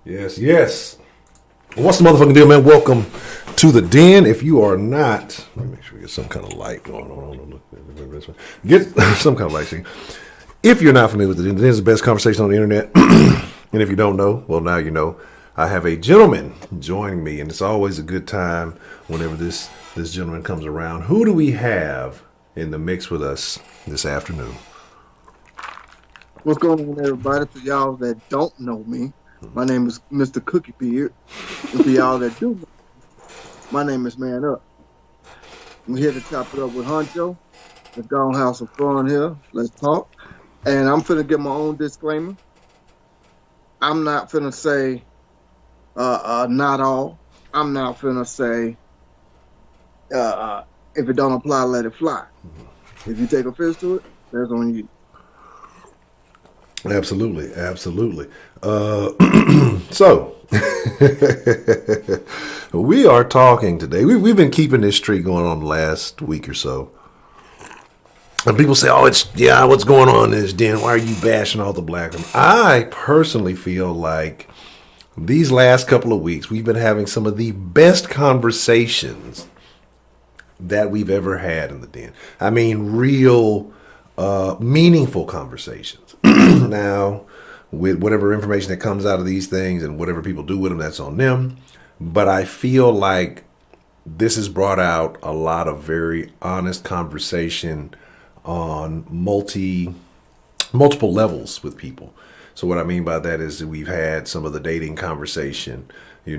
Yes, yes. What's the motherfucking deal, man? Welcome to the den. If you are not, let me make sure we get some kind of light going on. Get some kind of light. See? If you're not familiar with the den is the best conversation on the internet. And if you don't know, well, now you know. I have a gentleman joining me, and it's always a good time whenever this gentleman comes around. Who do we have in the mix with us this afternoon? What's going on, everybody? For y'all that don't know me, my name is Mr. Cookie Beard. And for y'all that do know me, my name is Man Up. We're here to chop it up with Honcho. Let's go and have some fun here. Let's talk. And I'm finna get my own disclaimer. I'm not finna say not all. I'm not finna say if it don't apply, let it fly. If you take offense to it, that's on you. Absolutely, absolutely. So, we are talking today. We've been keeping this streak going on the last week or so. And people say, what's going on in this den? Why are you bashing all the black women? I personally feel like these last couple of weeks, we've been having some of the best conversations that we've ever had in the den. I mean, real, meaningful conversations. Now, with whatever information that comes out of these things and whatever people do with them, that's on them. But I feel like this has brought out a lot of very honest conversation on multiple levels with people. So what I mean by that is that we've had some of the dating conversation, the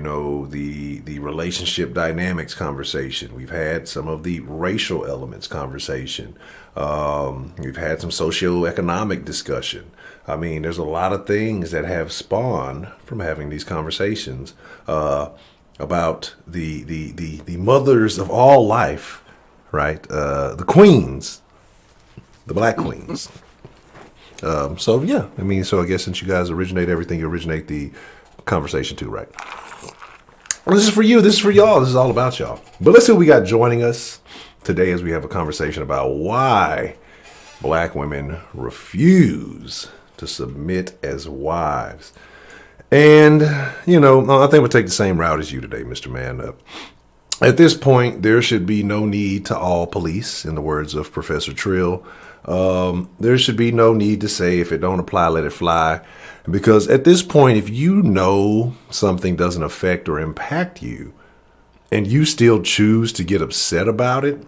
relationship dynamics conversation. We've had some of the racial elements conversation. We've had some socioeconomic discussion. I mean, there's a lot of things that have spawned from having these conversations about the mothers of all life, right? The queens, the black queens. So I guess since you guys originate everything, you originate the conversation too, right? Well, this is for you. This is for y'all. This is all about y'all. But let's see what we got joining us today as we have a conversation about why black women refuse to submit as wives. And, I think we'll take the same route as you today, Mr. Man Up. At this point, there should be no need to all police, in the words of Professor Trill. There should be no need to say if it don't apply, let it fly. Because at this point, if you know something doesn't affect or impact you, and you still choose to get upset about it,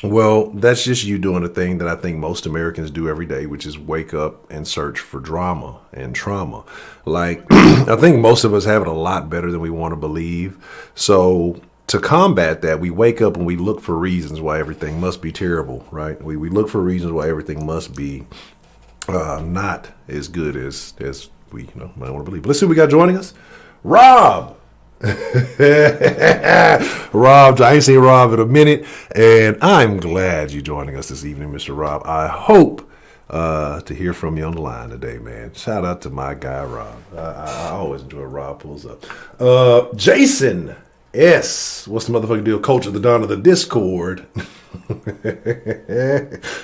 well, that's just you doing a thing that I think most Americans do every day, which is wake up and search for drama and trauma. Like, I think most of us have it a lot better than we want to believe. So to combat that, we wake up and we look for reasons why everything must be terrible, right? We look for reasons why everything must be not as good as we might want to believe. But let's see what we got joining us. Rob! Rob, I ain't seen Rob in a minute, and I'm glad you're joining us this evening, Mr. Rob. I hope to hear from you on the line today, man. Shout out to my guy, Rob. I always enjoy Rob pulls up. Jason S. What's the motherfucking deal? Coach of the Dawn of the Discord.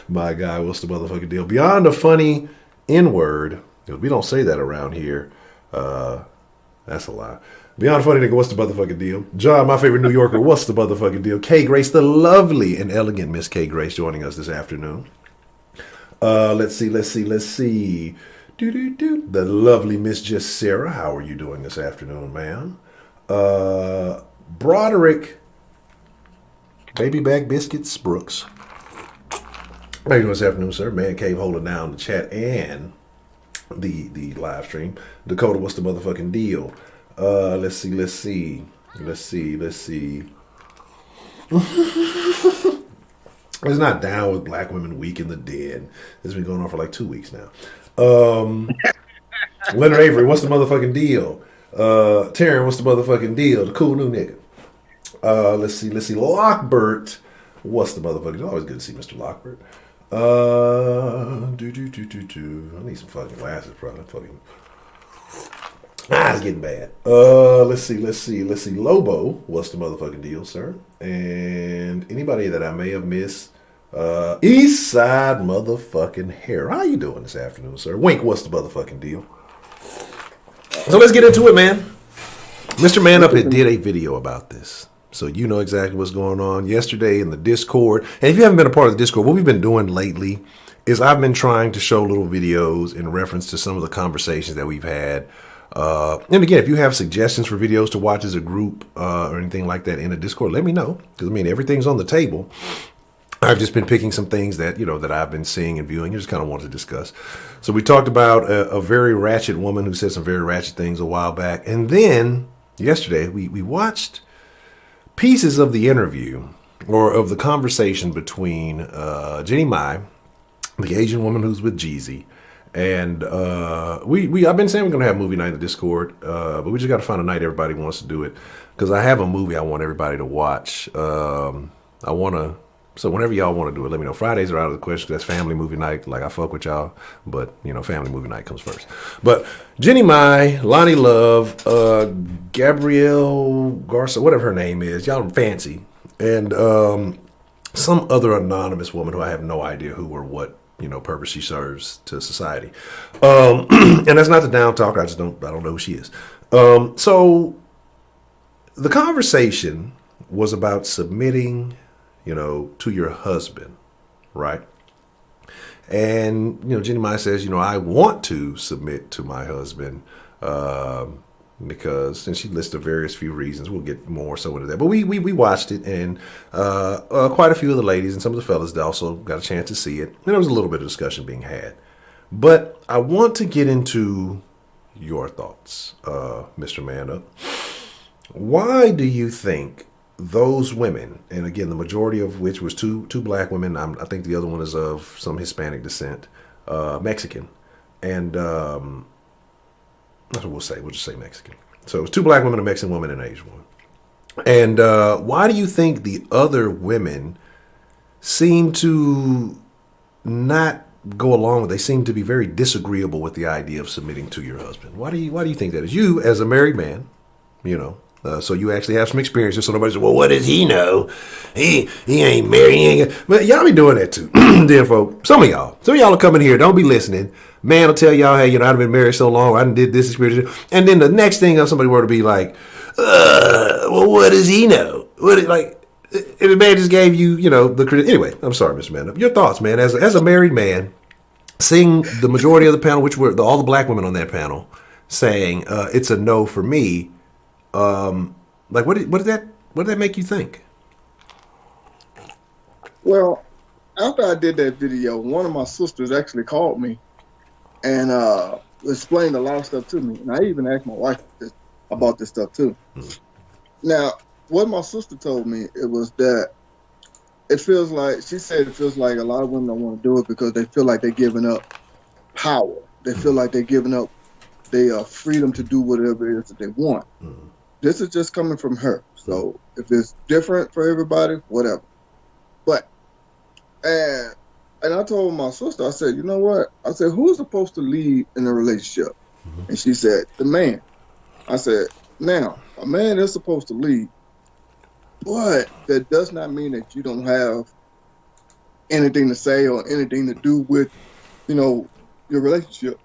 My guy, what's the motherfucking deal? Beyond the funny N-word, because we don't say that around here. That's a lie. Beyond funny nigga, what's the motherfucking deal? John, my favorite New Yorker, what's the motherfucking deal? K Grace, the lovely and elegant Miss K Grace, joining us this afternoon. Let's see. The lovely Miss Just Sarah, how are you doing this afternoon, ma'am? Broderick, Baby Back Biscuits Brooks. How you doing this afternoon, sir? Man Cave holding down the chat and the live stream. Dakota, what's the motherfucking deal? Let's see. It's not down with Black Women Week in the Den. This has been going on for like 2 weeks now. Leonard Avery, what's the motherfucking deal? Taryn, what's the motherfucking deal? The cool new nigga. Let's see. Lockbert, what's the motherfucking deal? Always good to see Mr. Lockbert. I need some fucking glasses, probably. It's getting bad. Let's see. Lobo, what's the motherfucking deal, sir? And anybody that I may have missed, East Side motherfucking hair. How you doing this afternoon, sir? Wink, what's the motherfucking deal? So let's get into it, man. Mr. Man Up had did a video about this. So you know exactly what's going on. Yesterday in the Discord, and if you haven't been a part of the Discord, what we've been doing lately is I've been trying to show little videos in reference to some of the conversations that we've had. And again, if you have suggestions for videos to watch as a group or anything like that in the Discord, let me know. Because, I mean, everything's on the table. I've just been picking some things that, you know, that I've been seeing and viewing and just kind of wanted to discuss. So we talked about a very ratchet woman who said some very ratchet things a while back. And then yesterday we watched pieces of the interview or of the conversation between Jennie Mai, the Asian woman who's with Jeezy. And I've been saying we're going to have movie night in the Discord, but we just got to find a night everybody wants to do it. Because I have a movie I want everybody to watch. So whenever y'all want to do it, let me know. Fridays are out of the question. That's family movie night. Like, I fuck with y'all. But, you know, family movie night comes first. But Jennie Mai, Lonnie Love, Gabrielle Garza, whatever her name is. Y'all fancy. And some other anonymous woman who I have no idea who or what, you know, purpose she serves to society. And that's not the down talk. I don't know who she is. So the conversation was about submitting, you know, to your husband, right? And, you know, Jennie Mai says, you know, I want to submit to my husband because, and she listed various few reasons. We'll get more so into that. But we watched it, and quite a few of the ladies and some of the fellas also got a chance to see it. And there was a little bit of discussion being had. But I want to get into your thoughts, Mr. Man Up. Why do you think those women, and again, the majority of which was two black women, I think the other one is of some Hispanic descent, Mexican, and that's what we'll say. We'll just say Mexican. So it was two black women, a Mexican woman, and an Asian woman. And why do you think the other women seem to not go along with? They seem to be very disagreeable with the idea of submitting to your husband. Why do you think that is? You, as a married man, you know. So you actually have some experiences. So nobody says, well, what does he know? He ain't married. But y'all be doing that too. Dear folk. Some of y'all will come in here. Don't be listening. Man will tell y'all, hey, you know, I've been married so long. I done did this experience. And then the next thing somebody were to be like, well, what does he know? If a man just gave you, you know, the credit. Anyway, I'm sorry, Mr. Man. Your thoughts, man, as a married man, seeing the majority of the panel, which were all the black women on that panel, saying it's a no for me. What did that make you think? Well, after I did that video, one of my sisters actually called me and explained a lot of stuff to me. And I even asked my wife about this stuff too. Now, what my sister told me, it was that she said it feels like a lot of women don't want to do it because they feel like they're giving up power. They feel like they're giving up their freedom to do whatever it is that they want. This is just coming from her. So if it's different for everybody, whatever. But, and I told my sister, I said, you know what? I said, who's supposed to lead in a relationship? And she said, the man. I said, now, a man is supposed to lead, but that does not mean that you don't have anything to say or anything to do with, you know, your relationship.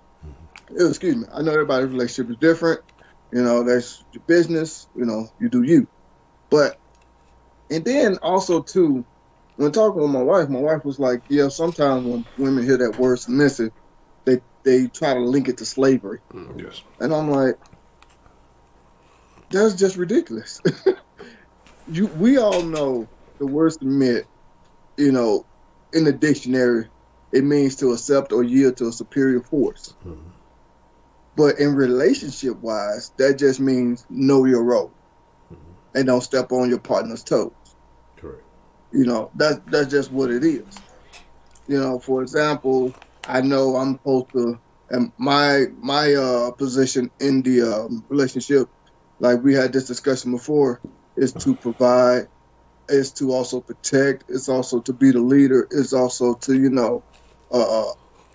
Excuse me. I know everybody's relationship is different. You know, that's your business. You know, you do you. But, and then also too, when talking with my wife was like, yeah, sometimes when women hear that word submissive, they try to link it to slavery. Yes. And I'm like, that's just ridiculous. We all know the word submit, you know, in the dictionary, it means to accept or yield to a superior force. But in relationship wise, that just means know your role and don't step on your partner's toes. Correct. You know, that's just what it is. You know, for example, I know I'm supposed to, and my position in the relationship, like we had this discussion before, is to provide, is to also protect, it's also to be the leader, it's also to, you know,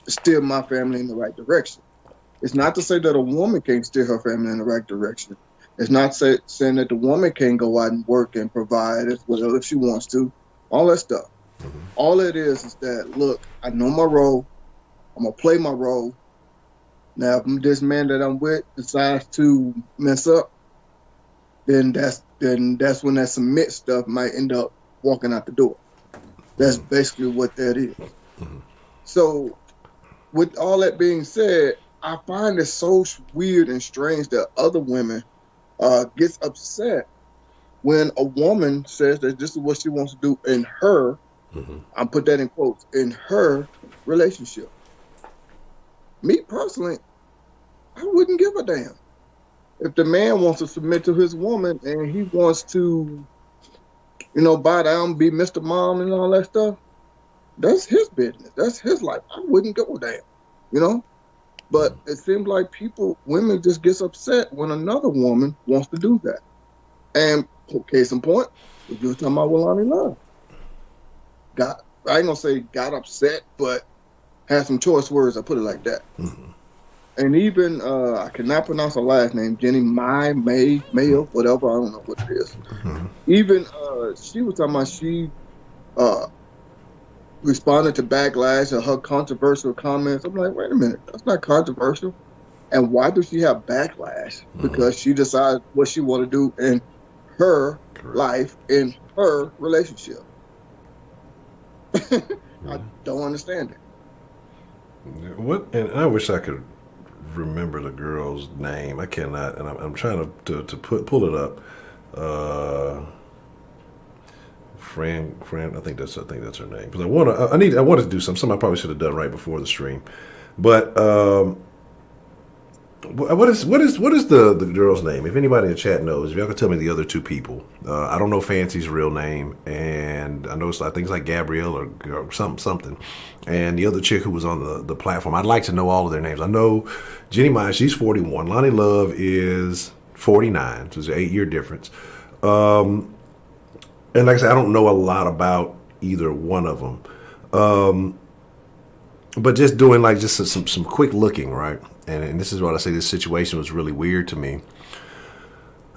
steer my family in the right direction. It's not to say that a woman can't steer her family in the right direction. It's not saying that the woman can't go out and work and provide as well if she wants to. All that stuff. All it is that, look, I know my role. I'm going to play my role. Now, if this man that I'm with decides to mess up, then that's when that submit stuff might end up walking out the door. That's basically what that is. So, with all that being said, I find it so weird and strange that other women gets upset when a woman says that this is what she wants to do in her. I put that in quotes, in her relationship. Me personally, I wouldn't give a damn. If the man wants to submit to his woman and he wants to, bow down, be Mr. Mom and all that stuff, that's his business. That's his life. I wouldn't give a damn, But it seems like women just gets upset when another woman wants to do that. And case in point, what you were talking about with Lonnie Love. I ain't gonna say got upset, but had some choice words. I put it like that. And even I cannot pronounce her last name, Jennie Mai, Mayo, whatever. I don't know what it is. Even she was talking about she responded to backlash of her controversial comments. I'm like, wait a minute, that's not controversial. And why does she have backlash? Because she decides what she want to do in her life, in her relationship. I don't understand it. What? And I wish I could remember the girl's name. I cannot, and I'm trying to pull it up. Fran, I think that's her name. Because I wanted to do something I probably should have done right before the stream. But what is the girl's name? If anybody in the chat knows, if y'all can tell me the other two people. I don't know Fancy's real name, and I think it's like Gabrielle or something. And the other chick who was on the platform, I'd like to know all of their names. I know Jennie Mai, she's 41. Lonnie Love is 49, so it's an 8-year difference. And like I said, I don't know a lot about either one of them. But just doing just some quick looking, right? And this is what I say, this situation was really weird to me.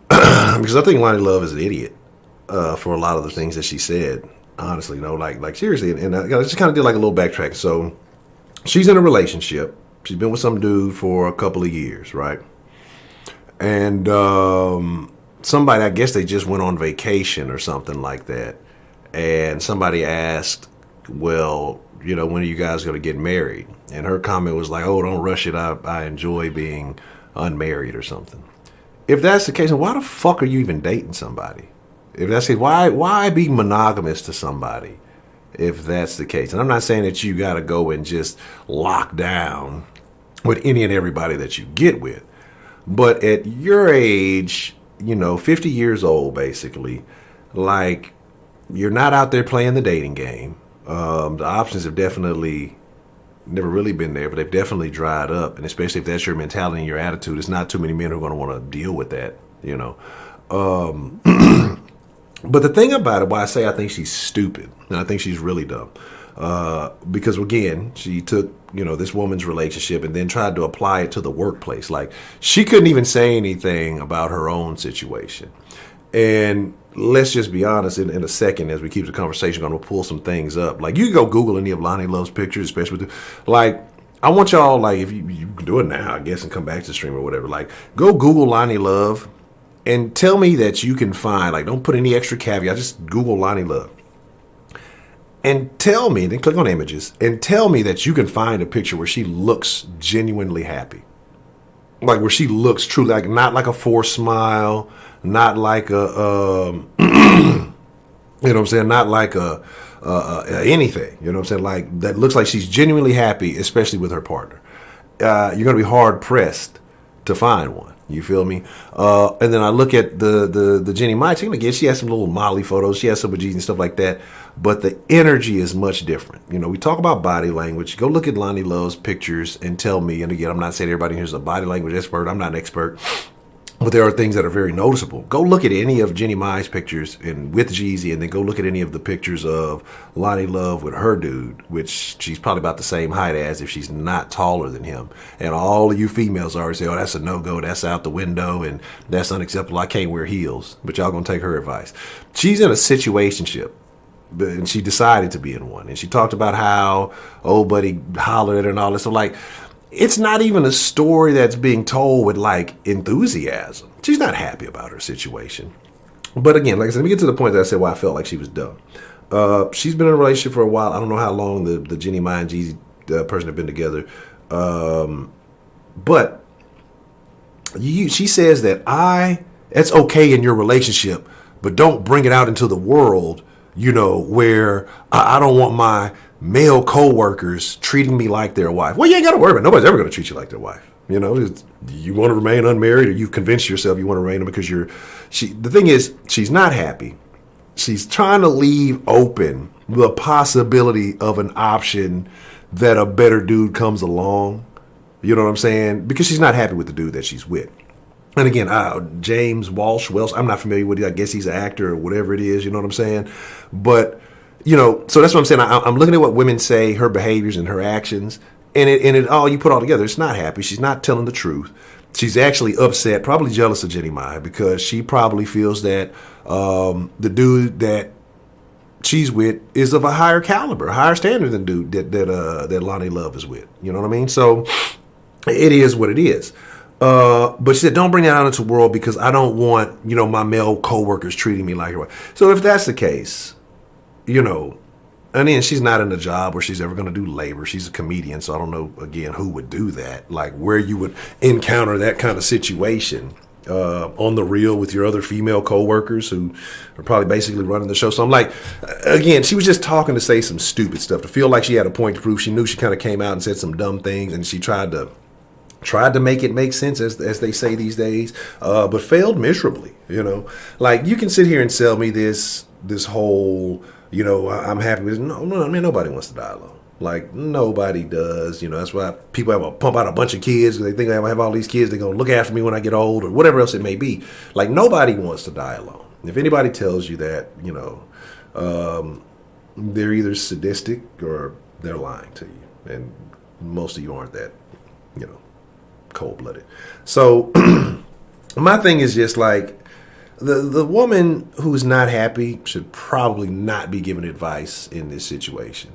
Because I think Lonnie Love is an idiot for a lot of the things that she said. Honestly, like seriously. And I just kind of did like a little backtrack. So she's in a relationship. She's been with some dude for a couple of years, right? And somebody, I guess they just went on vacation or something like that. And somebody asked, well, when are you guys going to get married? And her comment was like, oh, don't rush it. I enjoy being unmarried or something. If that's the case, then why the fuck are you even dating somebody? If that's it, why be monogamous to somebody if that's the case? And I'm not saying that you got to go and just lock down with any and everybody that you get with. But at your age, 50 years old, basically, like, you're not out there playing the dating game. The options have definitely never really been there, but they've definitely dried up. And especially if that's your mentality and your attitude, it's not too many men who are going to want to deal with that, But the thing about it, why I say I think she's stupid, and I think she's really dumb, because again, she took, this woman's relationship and then tried to apply it to the workplace. Like, she couldn't even say anything about her own situation. And let's just be honest, in a second, as we keep the conversation going, we'll pull some things up. Like, you can go Google any of Lonnie Love's pictures, especially with I want y'all, if you can do it now, I guess, and come back to the stream or whatever. Go Google Lonnie Love and tell me that you can find, don't put any extra caveat, just Google Lonnie Love. And tell me, then click on images, and tell me that you can find a picture where she looks genuinely happy. Where she looks truly, not like a forced smile, not like a, not like a anything, that looks like she's genuinely happy, especially with her partner. You're going to be hard pressed to find one. You feel me? And then I look at the Jennie Mai chick. Again, she has some little Molly photos. She has some G's and stuff like that. But the energy is much different. We talk about body language. Go look at Lonnie Love's pictures and tell me. And again, I'm not saying everybody here's a body language expert. I'm not an expert. But there are things that are very noticeable. Go look at any of Jennie Mai's pictures and with Jeezy, and then go look at any of the pictures of Lonnie Love with her dude, which she's probably about the same height as, if she's not taller than him. And all of you females already say, oh, that's a no-go, that's out the window, and that's unacceptable, I can't wear heels. But y'all gonna take her advice. She's in a situationship, and she decided to be in one. And she talked about how old buddy hollered at her and all this. So it's not even a story that's being told with like enthusiasm. She's not happy about her situation. But again, like I said, let me get to the point that I said why I felt like she was dumb. She's been in a relationship for a while. I don't know how long the Jennie Mai and Jeezy person have been together. But she says that it's okay in your relationship, but don't bring it out into the world, where I don't want my male co-workers treating me like their wife. Well, you ain't got to worry about it. Nobody's ever going to treat you like their wife. You want to remain unmarried, or you've convinced yourself you want to remain because the thing is, she's not happy. She's trying to leave open the possibility of an option that a better dude comes along. You know what I'm saying? Because she's not happy with the dude that she's with. And again, James Welsh, I'm not familiar with it. I guess he's an actor or whatever it is. You know what I'm saying? But, so that's what I'm saying. I'm looking at what women say, her behaviors and her actions, and it all you put all together. It's not happy. She's not telling the truth. She's actually upset, probably jealous of Jennie Mai, because she probably feels that the dude that she's with is of a higher caliber, a higher standard than dude that Lonnie Love is with. You know what I mean? So it is what it is. But she said, don't bring that out into the world because I don't want, my male coworkers treating me like her wife. So if that's the case, and then she's not in a job where she's ever going to do labor. She's a comedian, so I don't know, again, who would do that, like where you would encounter that kind of situation on the real with your other female coworkers who are probably basically running the show. So I'm like, again, she was just talking to say some stupid stuff, to feel like she had a point to prove. She knew she kind of came out and said some dumb things, and she tried to make it make sense, as they say these days, but failed miserably. Like, you can sit here and sell me this whole, I'm happy with. No, I mean, nobody wants to die alone. Like, nobody does. That's why people have to pump out a bunch of kids, because they think I have all these kids, they're going to look after me when I get old, or whatever else it may be. Like, nobody wants to die alone. If anybody tells you that, they're either sadistic or they're lying to you. And most of you aren't that, cold-blooded. So my thing is just like, the woman who's not happy should probably not be giving advice in this situation.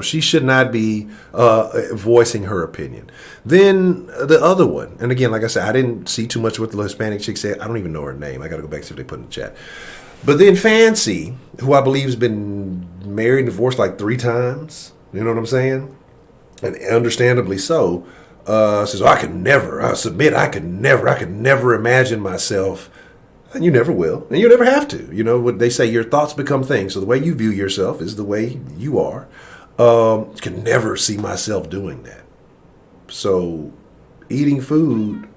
She should not be voicing her opinion. Then the other one, and again, like I said, I didn't see too much what the Hispanic chick said. I don't even know her name. I got to go back and see if they put it in the chat. But then Fancy, who I believe has been married and divorced like 3 times, you know what I'm saying? And understandably so, says, I could never imagine myself. And you never will, and you never have to. What they say, your thoughts become things. So the way you view yourself is the way you are. Can never see myself doing that. So eating food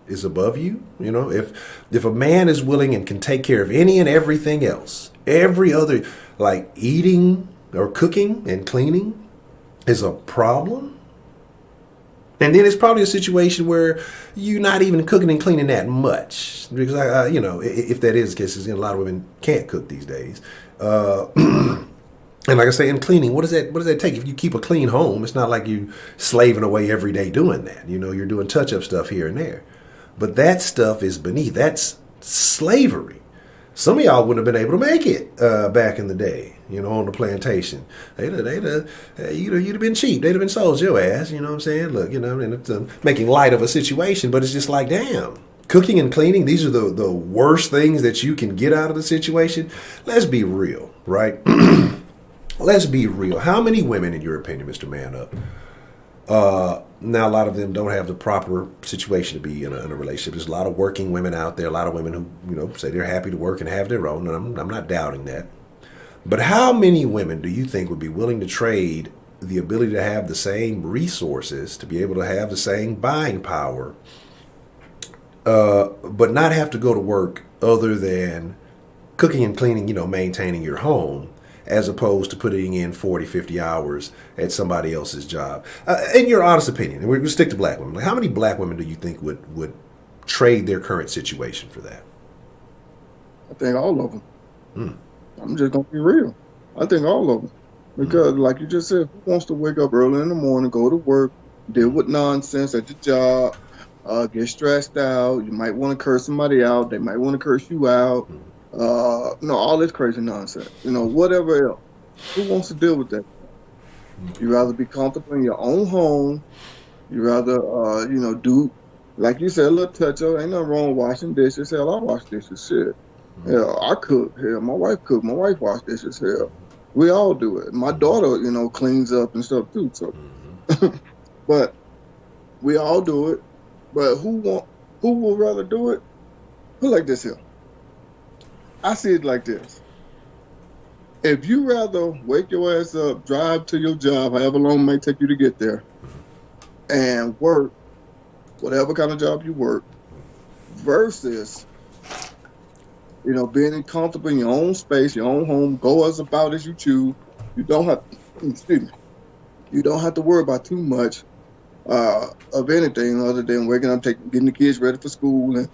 is above you. If a man is willing and can take care of any and everything else, every other, like eating or cooking and cleaning is a problem. And then it's probably a situation where you're not even cooking and cleaning that much. Because, if that is the case, a lot of women can't cook these days. And like I say, in cleaning, what does that take? If you keep a clean home, it's not like you slaving away every day doing that. You're doing touch-up stuff here and there. But that stuff is beneath. That's slavery. Some of y'all wouldn't have been able to make it back in the day, on the plantation. You'd have been cheap. They'd have been sold your ass, you know what I'm saying? Look, and it's making light of a situation, but it's just like, damn. Cooking and cleaning, these are the worst things that you can get out of the situation. Let's be real, right? Let's be real. How many women, in your opinion, Mr. Man Up, now a lot of them don't have the proper situation to be in a relationship. There's a lot of working women out there, a lot of women who, say they're happy to work and have their own, and I'm not doubting that. But how many women do you think would be willing to trade the ability to have the same resources, to be able to have the same buying power, but not have to go to work other than cooking and cleaning, maintaining your home, as opposed to putting in 40, 50 hours at somebody else's job? In your honest opinion, and we're going to stick to black women, like, how many black women do you think would trade their current situation for that? I think all of them. I'm just going to be real. I think all of them. Because like you just said, who wants to wake up early in the morning, go to work, deal with nonsense at the job, get stressed out? You might want to curse somebody out. They might want to curse you out. All this crazy nonsense. Whatever else. Who wants to deal with that? You rather be comfortable in your own home, You rather, do, like you said, a little touch up. Ain't nothing wrong with washing dishes. Hell, I wash dishes. Shit. Hell, I cook. Hell, my wife cook. My wife wash dishes. Hell, we all do it. My daughter, cleans up and stuff too. So, but we all do it. But who will rather do it? Put it like this here. I see it like this. If you rather wake your ass up, drive to your job, however long it may take you to get there, and work whatever kind of job you work, versus being comfortable in your own space, your own home, go as about as you choose. You don't have, excuse me, you don't have to worry about too much of anything other than waking up, getting the kids ready for school, and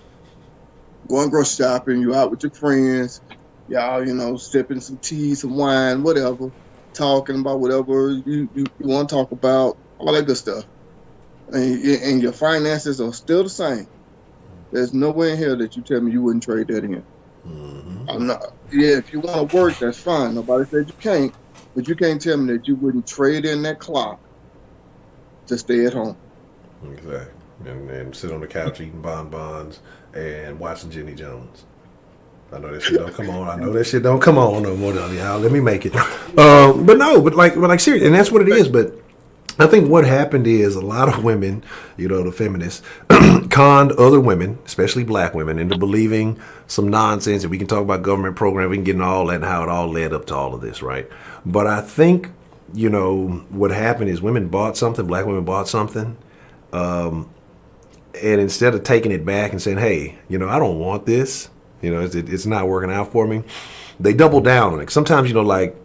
going grocery shopping. You out with your friends, y'all, sipping some tea, some wine, whatever, talking about whatever you want to talk about, all that good stuff. And your finances are still the same. There's nowhere in here that you tell me you wouldn't trade that in. I'm not. Yeah, if you want to work, that's fine. Nobody said you can't, but you can't tell me that you wouldn't trade in that clock to stay at home. Exactly. And sit on the couch eating bonbons and watching Jenny Jones. I know that shit don't come on. I know that shit don't come on no more. Y'all, let me make it. But like seriously, and that's what it is. But I think what happened is a lot of women, the feminists, conned other women, especially black women, into believing some nonsense. And we can talk about government program. We can get into all that and how it all led up to all of this, right? But I think, what happened is black women bought something. And instead of taking it back and saying, hey, I don't want this, it's not working out for me, they double down on it. Sometimes, like,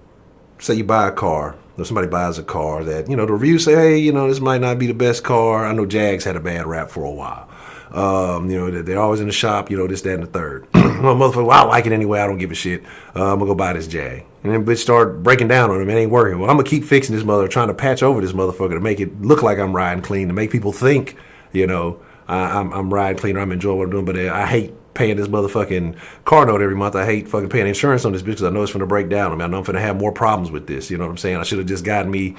say you buy a car, or somebody buys a car that, the reviews say, hey, this might not be the best car. I know Jags had a bad rap for a while. They're always in the shop, this, that, and the third. Motherfucker, well, I like it anyway. I don't give a shit. I'm going to go buy this Jag. And then bitch start breaking down on him. It ain't working. Well, I'm going to keep fixing this trying to patch over this motherfucker to make it look like I'm riding clean, to make people think, I'm riding clean or I'm enjoying what I'm doing. But I hate paying this motherfucking car note every month. I hate fucking paying insurance on this bitch because I know it's going to break down on me. I know I'm going to have more problems with this. You know what I'm saying? I should have just gotten me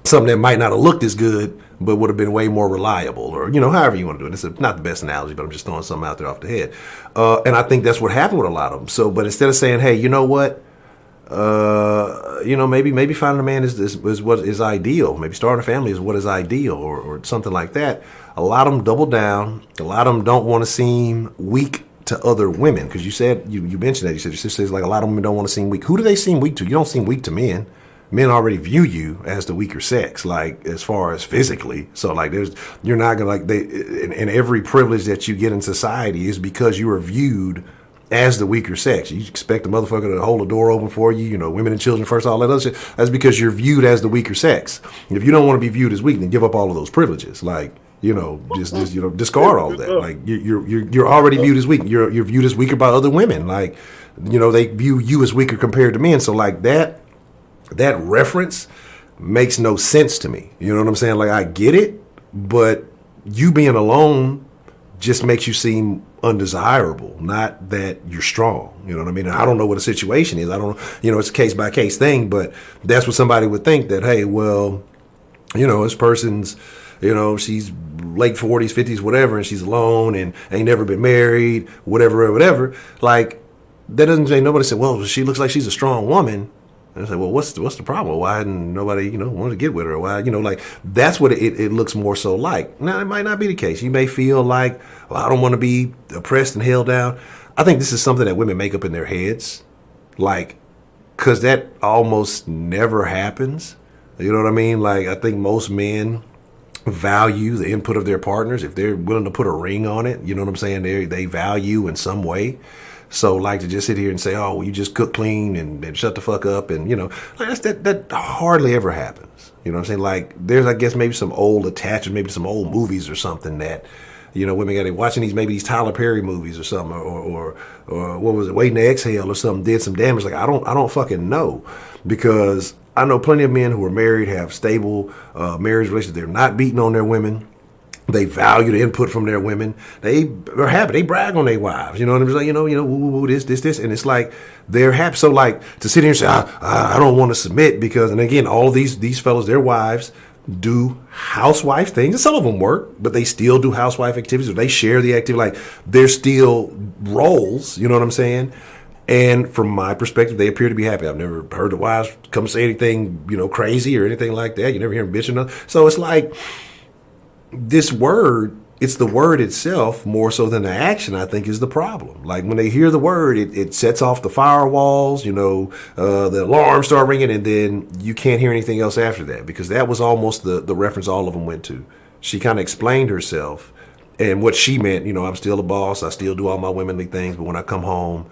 something that might not have looked as good, but would have been way more reliable, or, however you want to do it. It's not the best analogy, but I'm just throwing something out there off the head. And I think that's what happened with a lot of them. So, but instead of saying, hey, you know what? Maybe finding a man is what is ideal. Maybe starting a family is what is ideal, or something like that. A lot of them double down. A lot of them don't want to seem weak to other women, because you said you mentioned that. You said your sister says like a lot of women don't want to seem weak. Who do they seem weak to? You don't seem weak to men. Men already view you as the weaker sex, like as far as physically. So like you're not gonna and every privilege that you get in society is because you are viewed as the weaker sex. You expect the motherfucker to hold the door open for you, women and children first, all that other shit. That's because you're viewed as the weaker sex. If you don't want to be viewed as weak, then give up all of those privileges. Like, just discard all that. Like you're already viewed as weak. You're viewed as weaker by other women. Like, they view you as weaker compared to men. So like that reference makes no sense to me. You know what I'm saying? Like, I get it, but you being alone just makes you seem undesirable, not that you're strong. You know what I mean? And I don't know what the situation is. I don't, it's a case by case thing, but that's what somebody would think, that, hey, well, this person's, she's late 40s, 50s, whatever, and she's alone and ain't never been married, whatever. Like, that doesn't say, nobody said, well, she looks like she's a strong woman. And I say, well, what's the problem? Why hadn't nobody, wanted to get with her? Why, like, that's what it looks more so like. Now, it might not be the case. You may feel like, well, I don't want to be oppressed and held down. I think this is something that women make up in their heads, like, because that almost never happens. You know what I mean? Like, I think most men value the input of their partners. If they're willing to put a ring on it, you know what I'm saying? They value in some way. So, like, to just sit here and say, oh, well, you just cook clean and shut the fuck up, and, like, that hardly ever happens. You know what I'm saying? Like, there's, I guess, maybe some old attachments, maybe some old movies or something that, women got to watching these Tyler Perry movies or something, or what was it, Waiting to Exhale or something, did some damage. Like, I don't fucking know, because I know plenty of men who are married, have stable marriage relationships. They're not beating on their women. They value the input from their women. They are happy. They brag on their wives. You know what I'm saying? Like, woo, this. And it's like, they're happy. So, like, to sit here and say, I don't want to submit because, and again, all these fellas, their wives, do housewife things. And some of them work, but they still do housewife activities, or they share the activity. Like, there's still roles, you know what I'm saying? And from my perspective, they appear to be happy. I've never heard the wives come say anything, crazy or anything like that. You never hear them bitching. So it's like this word, it's the word itself more so than the action, I think, is the problem. Like, when they hear the word, it sets off the firewalls, the alarms start ringing, and then you can't hear anything else after that, because that was almost the reference all of them went to. She kind of explained herself and what she meant. I'm still a boss. I still do all my womanly things. But when I come home,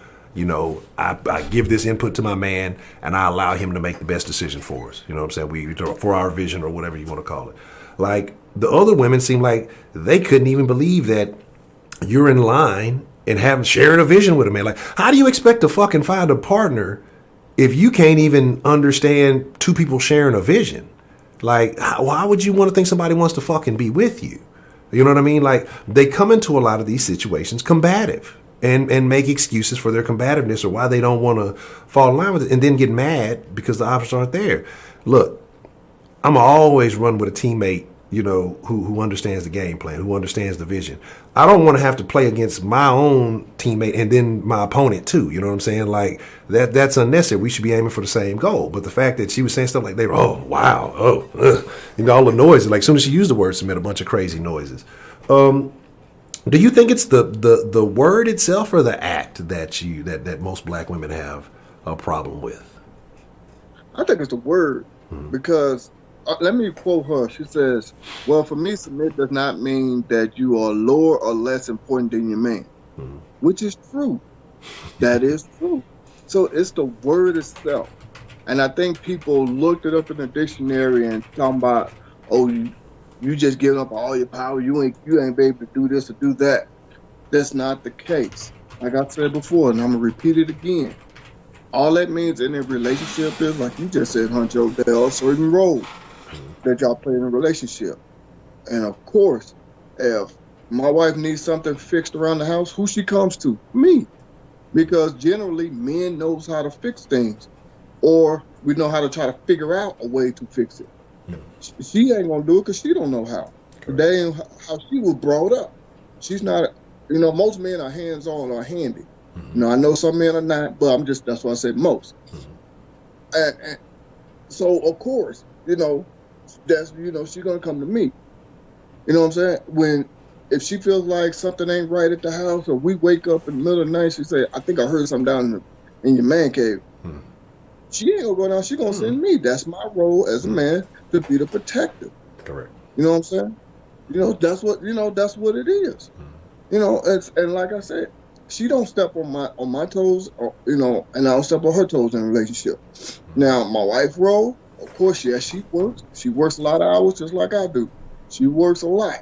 I give this input to my man, and I allow him to make the best decision for us. You know what I'm saying? For our vision, or whatever you want to call it. Like, the other women seem like they couldn't even believe that you're in line and sharing a vision with a man. Like, how do you expect to fucking find a partner if you can't even understand two people sharing a vision? Like, why would you want to think somebody wants to fucking be with you? You know what I mean? Like, they come into a lot of these situations combative and make excuses for their combativeness or why they don't want to fall in line with it, and then get mad because the options aren't there. Look, I'm always run with a teammate, who understands the game plan, who understands the vision. I don't want to have to play against my own teammate and then my opponent too. You know what I'm saying? Like, that's unnecessary. We should be aiming for the same goal. But the fact that she was saying stuff like they were, oh, wow, all the noises, like, as soon as she used the word submit, a bunch of crazy noises. Do you think it's the word itself or the act that most black women have a problem with? I think it's the word, because let me quote her. She says, well, for me, submit does not mean that you are lower or less important than your man, which is true. That is true. So it's the word itself. And I think people looked it up in the dictionary and talking about, oh, you just giving up all your power. You ain't be able to do this or do that. That's not the case. Like I said before, and I'm going to repeat it again. All that means in a relationship is, like you just said, Honcho, there are certain roles that y'all play in a relationship. And of course, if my wife needs something fixed around the house, who she comes to? Me. Because generally, men knows how to fix things, or we know how to try to figure out a way to fix it. She ain't gonna do it because she don't know how. That ain't how she was brought up. She's not, most men are hands-on or handy. I know some men are not, but that's why I said most. And so, of course, that's, she's going to come to me. You know what I'm saying? If she feels like something ain't right at the house, or we wake up in the middle of the night, she say, I think I heard something down in your man cave. She ain't going to go down. She going to send me. That's my role as a man, to be the protector. Correct. You know what I'm saying? That's what it is. And like I said, she don't step on my toes, or, and I don't step on her toes in a relationship. Now, my wife's role, of course, yes, she works. She works a lot of hours just like I do. She works a lot.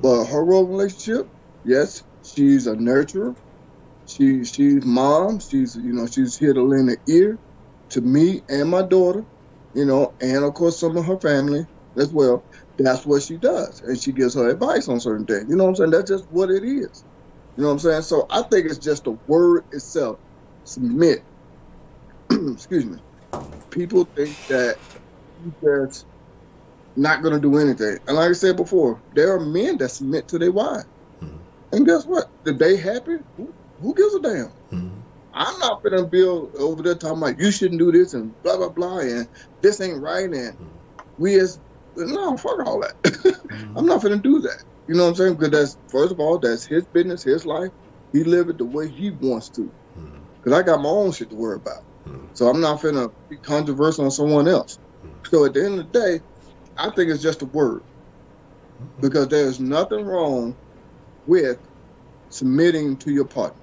But her role in a relationship, yes, she's a nurturer. She's mom. She's here to lend an ear to me and my daughter, and of course some of her family as well. That's what she does. And she gives her advice on certain things. You know what I'm saying? That's just what it is. You know what I'm saying? So I think it's just the word itself, submit. Excuse me. People think that you're just not going to do anything. And like I said before, there are men that submit to their wives. And guess what? If they happy, who gives a damn? I'm not going to build over there talking about you shouldn't do this and blah, blah, blah, and this ain't right. And no, fuck all that. I'm not going to do that. You know what I'm saying? Because first of all, that's his business, his life. He live it the way he wants to. Because I got my own shit to worry about. So I'm not finna be controversial on someone else. So at the end of the day, I think it's just a word. Because there's nothing wrong with submitting to your partner.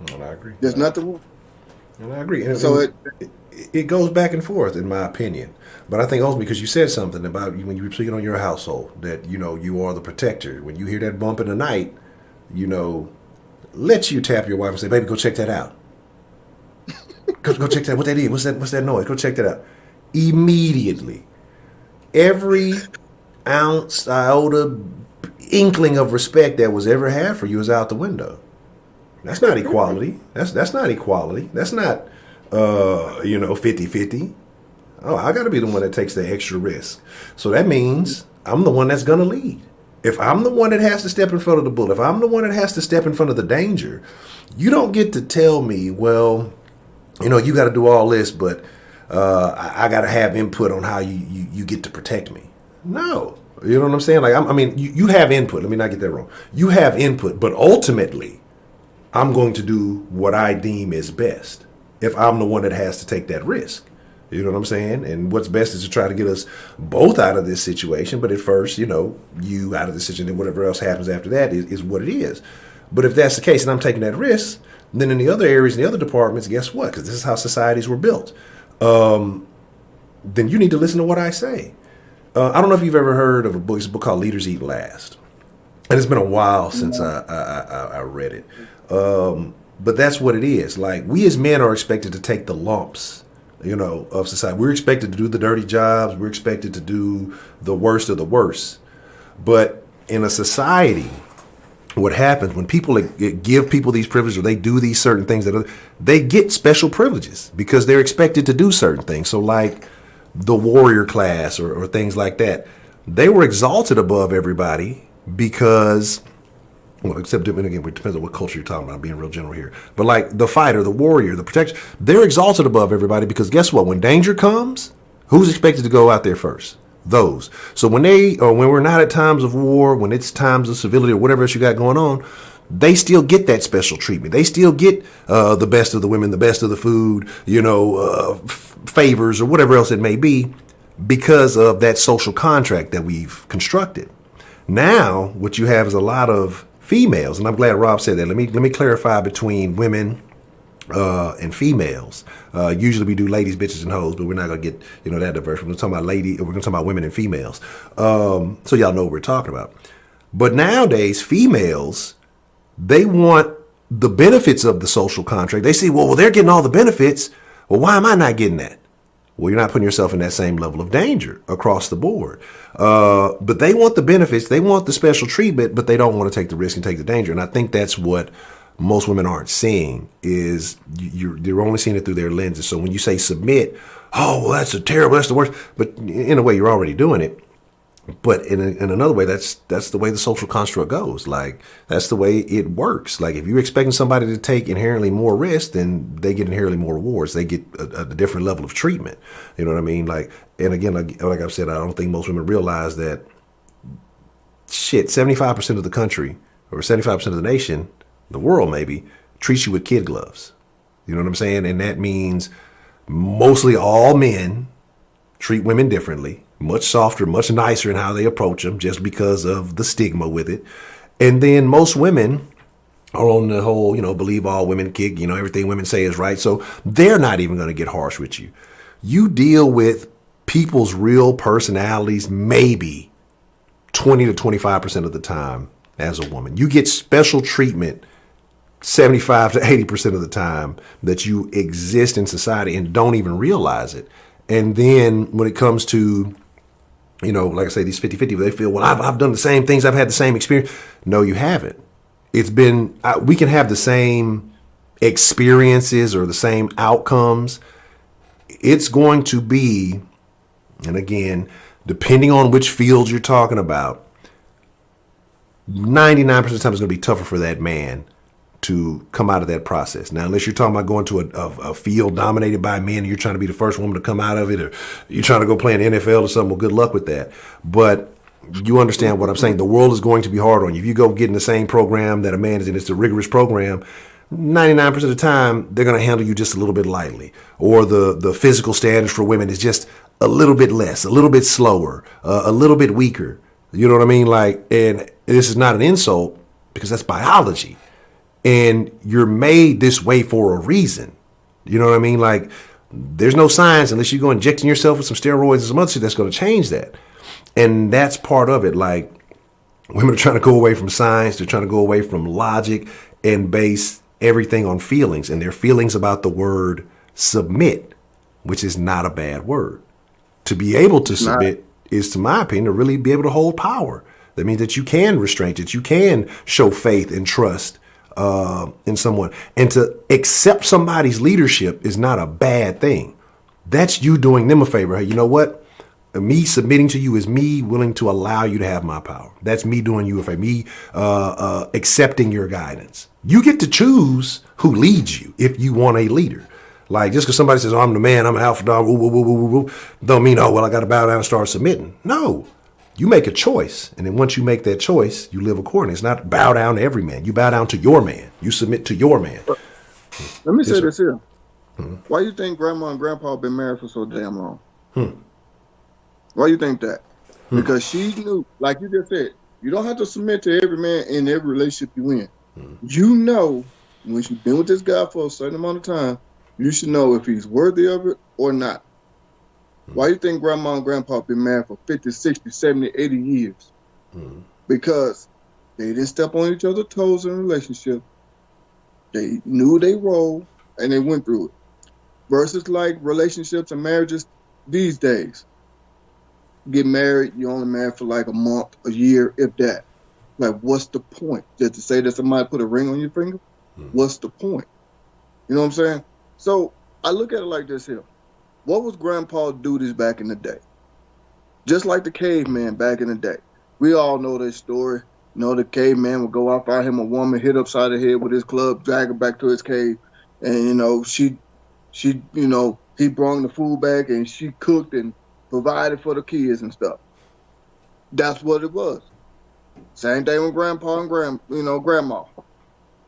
Well, I agree. There's nothing wrong. And I agree. And so it goes back and forth, in my opinion. But I think also because you said something about when you were speaking on your household, that, you are the protector. When you hear that bump in the night, let you tap your wife and say, baby, go check that out. Go check that. What that is? What's that noise? Go check that out. Immediately. Every ounce, iota, inkling of respect that was ever had for you is out the window. That's not equality. That's not equality. That's not, 50-50. Oh, I got to be the one that takes the extra risk. So that means I'm the one that's going to lead. If I'm the one that has to step in front of the bull, if I'm the one that has to step in front of the danger, you don't get to tell me, well, you got to do all this, but I got to have input on how you get to protect me. No. You know what I'm saying? Like, you have input. Let me not get that wrong. You have input, but ultimately, I'm going to do what I deem is best if I'm the one that has to take that risk. You know what I'm saying? And what's best is to try to get us both out of this situation. But at first, you out of the situation, and whatever else happens after that is what it is. But if that's the case and I'm taking that risk, then in the other areas, in the other departments, guess what? Because this is how societies were built. Then you need to listen to what I say. I don't know if you've ever heard of a book. It's a book called Leaders Eat Last. And it's been a while since I read it. But that's what it is. Like, we as men are expected to take the lumps, of society. We're expected to do the dirty jobs. We're expected to do the worst of the worst. But in a society, what happens when people give people these privileges, or they do these certain things, they get special privileges because they're expected to do certain things. So like the warrior class or things like that, they were exalted above everybody because, well, except again, it depends on what culture you're talking about. I'm being real general here. But like the fighter, the warrior, the protector, they're exalted above everybody because guess what? When danger comes, who's expected to go out there first? Those. So when we're not at times of war, when it's times of civility or whatever else you got going on, they still get that special treatment. They still get the best of the women, the best of the food, favors or whatever else it may be because of that social contract that we've constructed. Now, what you have is a lot of females, and I'm glad Rob said that. Let me clarify between women and females. Usually we do ladies, bitches, and hoes, but we're not gonna get that diverse. We're gonna talk about we're gonna talk about women and females. So y'all know what we're talking about. But nowadays, females, they want the benefits of the social contract. They say, well, they're getting all the benefits. Well, why am I not getting that? Well, you're not putting yourself in that same level of danger across the board. But they want the benefits, they want the special treatment, but they don't want to take the risk and take the danger. And I think that's what most women aren't seeing is you're only seeing it through their lenses. So when you say submit, oh, well, that's the worst. But in a way, you're already doing it. But in another way, that's the way the social construct goes. Like, that's the way it works. Like, if you're expecting somebody to take inherently more risk, then they get inherently more rewards. They get a different level of treatment. You know what I mean? Like, and again, like I've said, I don't think most women realize that 75% of the country or 75% of the nation, the world maybe, treats you with kid gloves. You know what I'm saying? And that means mostly all men treat women differently, much softer, much nicer in how they approach them just because of the stigma with it. And then most women are on the whole, believe all women kick, everything women say is right. So they're not even going to get harsh with you. You deal with people's real personalities maybe 20 to 25% of the time as a woman. You get special treatment 75 to 80% of the time that you exist in society and don't even realize it. And then when it comes to, like I say, these 50-50, they feel, well, I've done the same things. I've had the same experience. No, you haven't. It's been, we can have the same experiences or the same outcomes. It's going to be, and again, depending on which field you're talking about, 99% of the time it's going to be tougher for that man to come out of that process. Now, unless you're talking about going to a field dominated by men and you're trying to be the first woman to come out of it, or you're trying to go play in the NFL or something, well, good luck with that. But you understand what I'm saying. The world is going to be hard on you. If you go get in the same program that a man is in, it's a rigorous program, 99% of the time, they're going to handle you just a little bit lightly. Or the physical standards for women is just a little bit less, a little bit slower, a little bit weaker. You know what I mean? Like, and this is not an insult because that's biology. And you're made this way for a reason. You know what I mean? Like, there's no science unless you go injecting yourself with some steroids and some other shit that's going to change that. And that's part of it. Like, women are trying to go away from science. They're trying to go away from logic and base everything on feelings. And their feelings about the word submit, which is not a bad word. To be able to submit is, to my opinion, to really be able to hold power. That means that you can restrain it. You can show faith and trust in someone. And to accept somebody's leadership is not a bad thing. That's you doing them a favor. Hey, you know what? Me submitting to you is me willing to allow you to have my power. That's me doing you a favor. Me accepting your guidance. You get to choose who leads you if you want a leader. Like, just because somebody says, oh, I'm the man, I'm an alpha dog, woo, woo, woo, woo, woo, don't mean, oh, well, I got to bow down and start submitting. No. You make a choice. And then once you make that choice, you live accordingly. It's not bow down to every man. You bow down to your man. You submit to your man. Let me say this here. Why you think grandma and grandpa have been married for so damn long? Why you think that? Because she knew, like you just said, you don't have to submit to every man in every relationship you in. You know, when you've been with this guy for a certain amount of time, you should know if he's worthy of it or not. Why you think grandma and grandpa have been married for 50, 60, 70, 80 years? Because they didn't step on each other's toes in a relationship. They knew their role and they went through it. Versus like relationships and marriages these days. Get married, you only married for like a month, a year, if that. Like, what's the point? Just to say that somebody put a ring on your finger? What's the point? You know what I'm saying? So I look at it like this here. What was grandpa's duties back in the day? Just like the caveman back in the day. We all know this story. You know, the caveman would go out, find him a woman, hit upside the head with his club, drag her back to his cave. And, you know, she, you know, he brought the food back and she cooked and provided for the kids and stuff. That's what it was. Same thing with grandpa and grandma.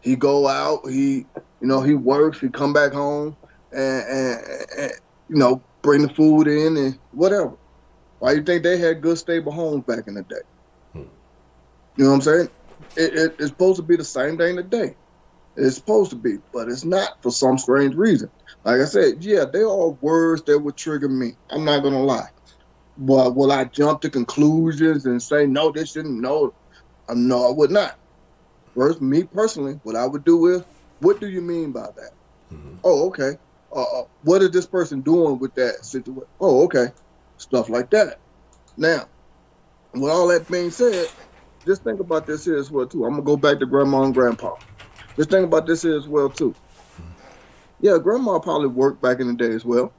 He go out, he works, he come back home and you know, bring the food in and whatever. Why you think they had good, stable homes back in the day? You know what I'm saying? It's supposed to be the same thing today. It's supposed to be, but it's not for some strange reason. Like I said, yeah, there are words that would trigger me. I'm not going to lie. But will I jump to conclusions and say, no, this shouldn't, no, I would not. First, me personally, what I would do is, what do you mean by that? Oh, okay. What is this person doing with that situation? Oh, okay. Stuff like that. Now, with all that being said, just think about this here as well, too. I'm going to go back to grandma and grandpa. Just think about this here as well, too. Yeah, grandma probably worked back in the day as well.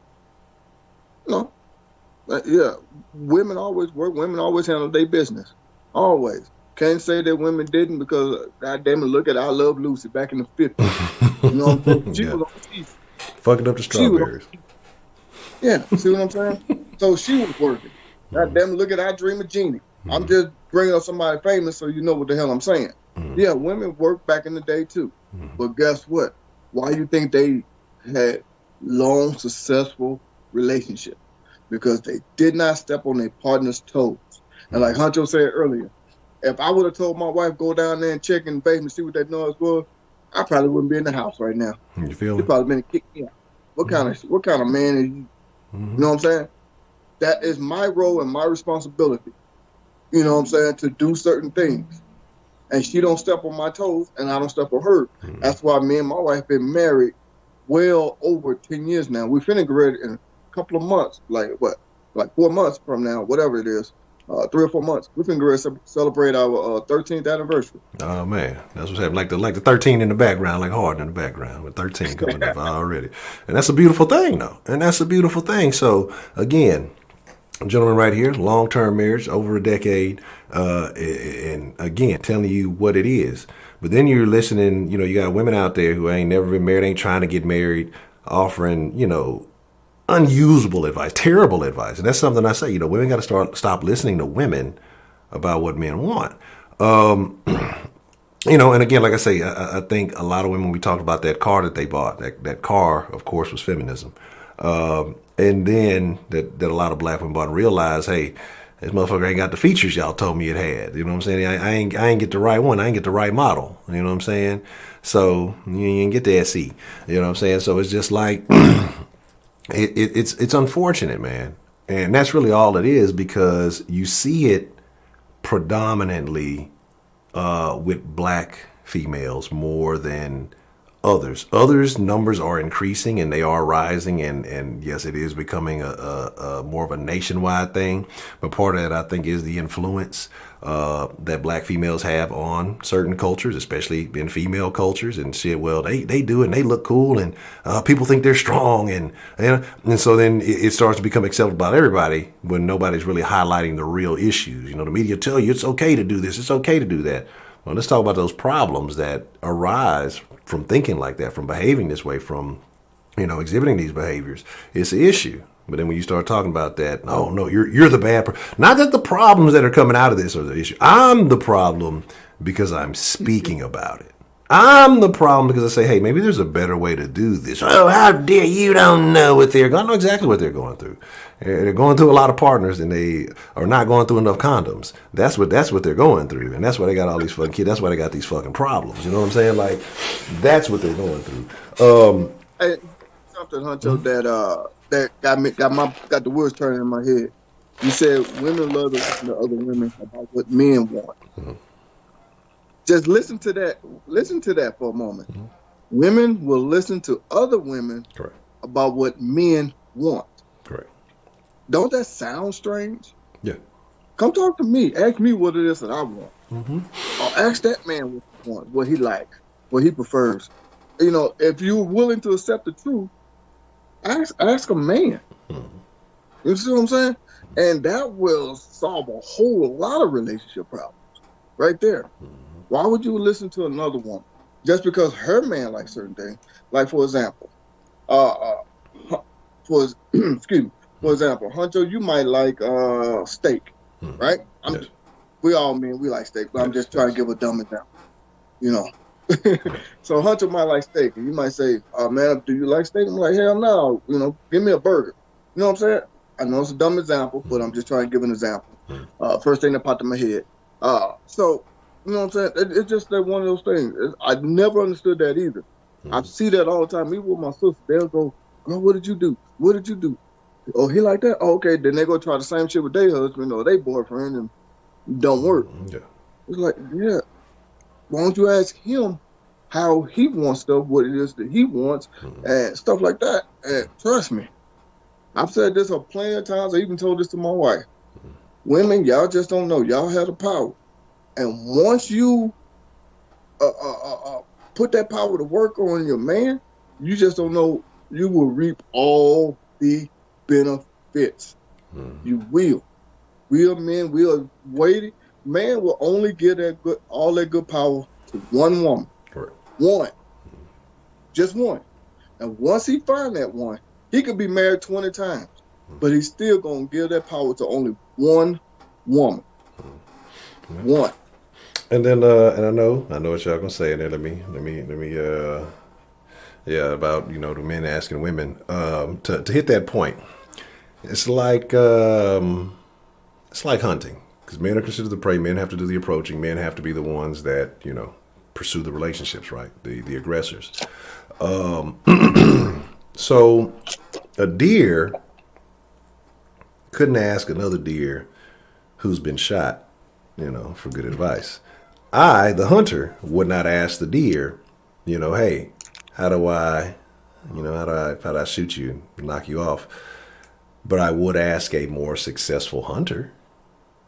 No. Yeah, women always work. Women always handle their business. Always. Can't say that women didn't because, goddamn it, look at I Love Lucy back in the 50s. You know what I'm saying? She was on TV. Fucking up the strawberries. Yeah, see what I'm saying? So she was working. Goddamn it, look at I Dream of Jeannie. I'm just bringing up somebody famous so you know what the hell I'm saying. Yeah, women worked back in the day too. But guess what? Why you think they had long, successful relationships? Because they did not step on their partner's toes. And like Honcho said earlier, if I would have told my wife, go down there and check in the basement, see what that noise was, I probably wouldn't be in the house right now. You feel me? She'd probably been kicked me out. What kind of man are you? You know what I'm saying? That is my role and my responsibility. You know what I'm saying? To do certain things. And she don't step on my toes and I don't step on her. That's why me and my wife been married well over 10 years now. We finna get ready in a couple of months, like 4 months from now, whatever it is. 3 or 4 months. We're going to celebrate our 13th anniversary. Oh man, that's what's happening. Like the 13 in the background, like Harden in the background, with 13 coming up already, and that's a beautiful thing, though. And that's a beautiful thing. So again, gentlemen, right here, long-term marriage, over a decade, and again, telling you what it is. But then you're listening. You know, you got women out there who ain't never been married, ain't trying to get married, offering, you know, unusable advice, terrible advice. And that's something I say, you know, women got to stop listening to women about what men want. You know, and again, like I say, I think a lot of women, we talked about that car that they bought, that car, of course, was feminism. And then that a lot of black women bought and realized, hey, this motherfucker ain't got the features y'all told me it had. You know what I'm saying? I ain't get the right one. I ain't get the right model. You know what I'm saying? So you ain't get the SE. You know what I'm saying? So it's just like, It's unfortunate, man. And that's really all it is, because you see it predominantly with black females more than Others numbers are increasing and they are rising, and yes, it is becoming a more of a nationwide thing. But part of that, I think, is the influence that black females have on certain cultures, especially in female cultures and shit. Well, they do it and they look cool, and people think they're strong, and so then it starts to become acceptable by everybody when nobody's really highlighting the real issues. The media tell you it's okay to do this, it's okay to do that. Well, let's talk about those problems that arise from thinking like that, from behaving this way, from, exhibiting these behaviors. It's an issue. But then when you start talking about that, no, you're the bad person. Not that the problems that are coming out of this are the issue. I'm the problem because I'm speaking about it. I'm the problem because I say, hey, maybe there's a better way to do this. Oh, how dare you don't know what they're going. I know exactly what they're going through. They're going through a lot of partners, and they are not going through enough condoms. That's what they're going through, and that's why they got all these fucking kids. That's why they got these fucking problems. You know what I'm saying? Like, that's what they're going through. Hey, something, Honcho, that got the wheels turning in my head. You said women love to listen to other women about what men want. Mm-hmm. Just listen to that. Listen to that for a moment. Mm-hmm. Women will listen to other women Correct. About what men want. Correct. Don't that sound strange? Yeah. Come talk to me. Ask me what it is that I want. Mm-hmm. Or ask that man what he wants, what he likes, what he prefers. If you're willing to accept the truth, ask a man. Mm-hmm. You see what I'm saying? And that will solve a whole lot of relationship problems right there. Mm-hmm. Why would you listen to another woman just because her man likes certain things? Like, for example, for example, Honcho, you might like steak, right? Yes. We all men, we like steak, but I'm just trying to give a dumb example, So Honcho might like steak, and you might say, man, do you like steak? I'm like, hell no, give me a burger. You know what I'm saying? I know it's a dumb example, but I'm just trying to give an example. First thing that popped in my head. So, you know what I'm saying? It's just that one of those things. I never understood that either. I see that all the time. Even with my sister, they'll go, girl, what did you do? What did you do? Oh, he like that? Oh, okay. Then they go try the same shit with their husband or their boyfriend and don't work. Yeah. It's like, yeah. Why don't you ask him how he wants stuff, what it is that he wants, and stuff like that? And trust me, I've said this a plenty of times. I even told this to my wife. Women, y'all just don't know. Y'all have the power. And once you put that power to work on your man, you just don't know. You will reap all the benefits. You will. We are men. We are waiting. Man will only get all that good power to one woman. Correct. One. Just one. And once he find that one, he could be married 20 times, but he's still gonna give that power to only one woman. One. And then, and I know what y'all gonna say. And then let me, about the men asking women to hit that point. It's like hunting, because men are considered the prey. Men have to do the approaching. Men have to be the ones that pursue the relationships, right? The aggressors. So a deer couldn't ask another deer who's been shot, for good advice. I, the hunter, would not ask the deer, hey, how do I shoot you and knock you off? But I would ask a more successful hunter.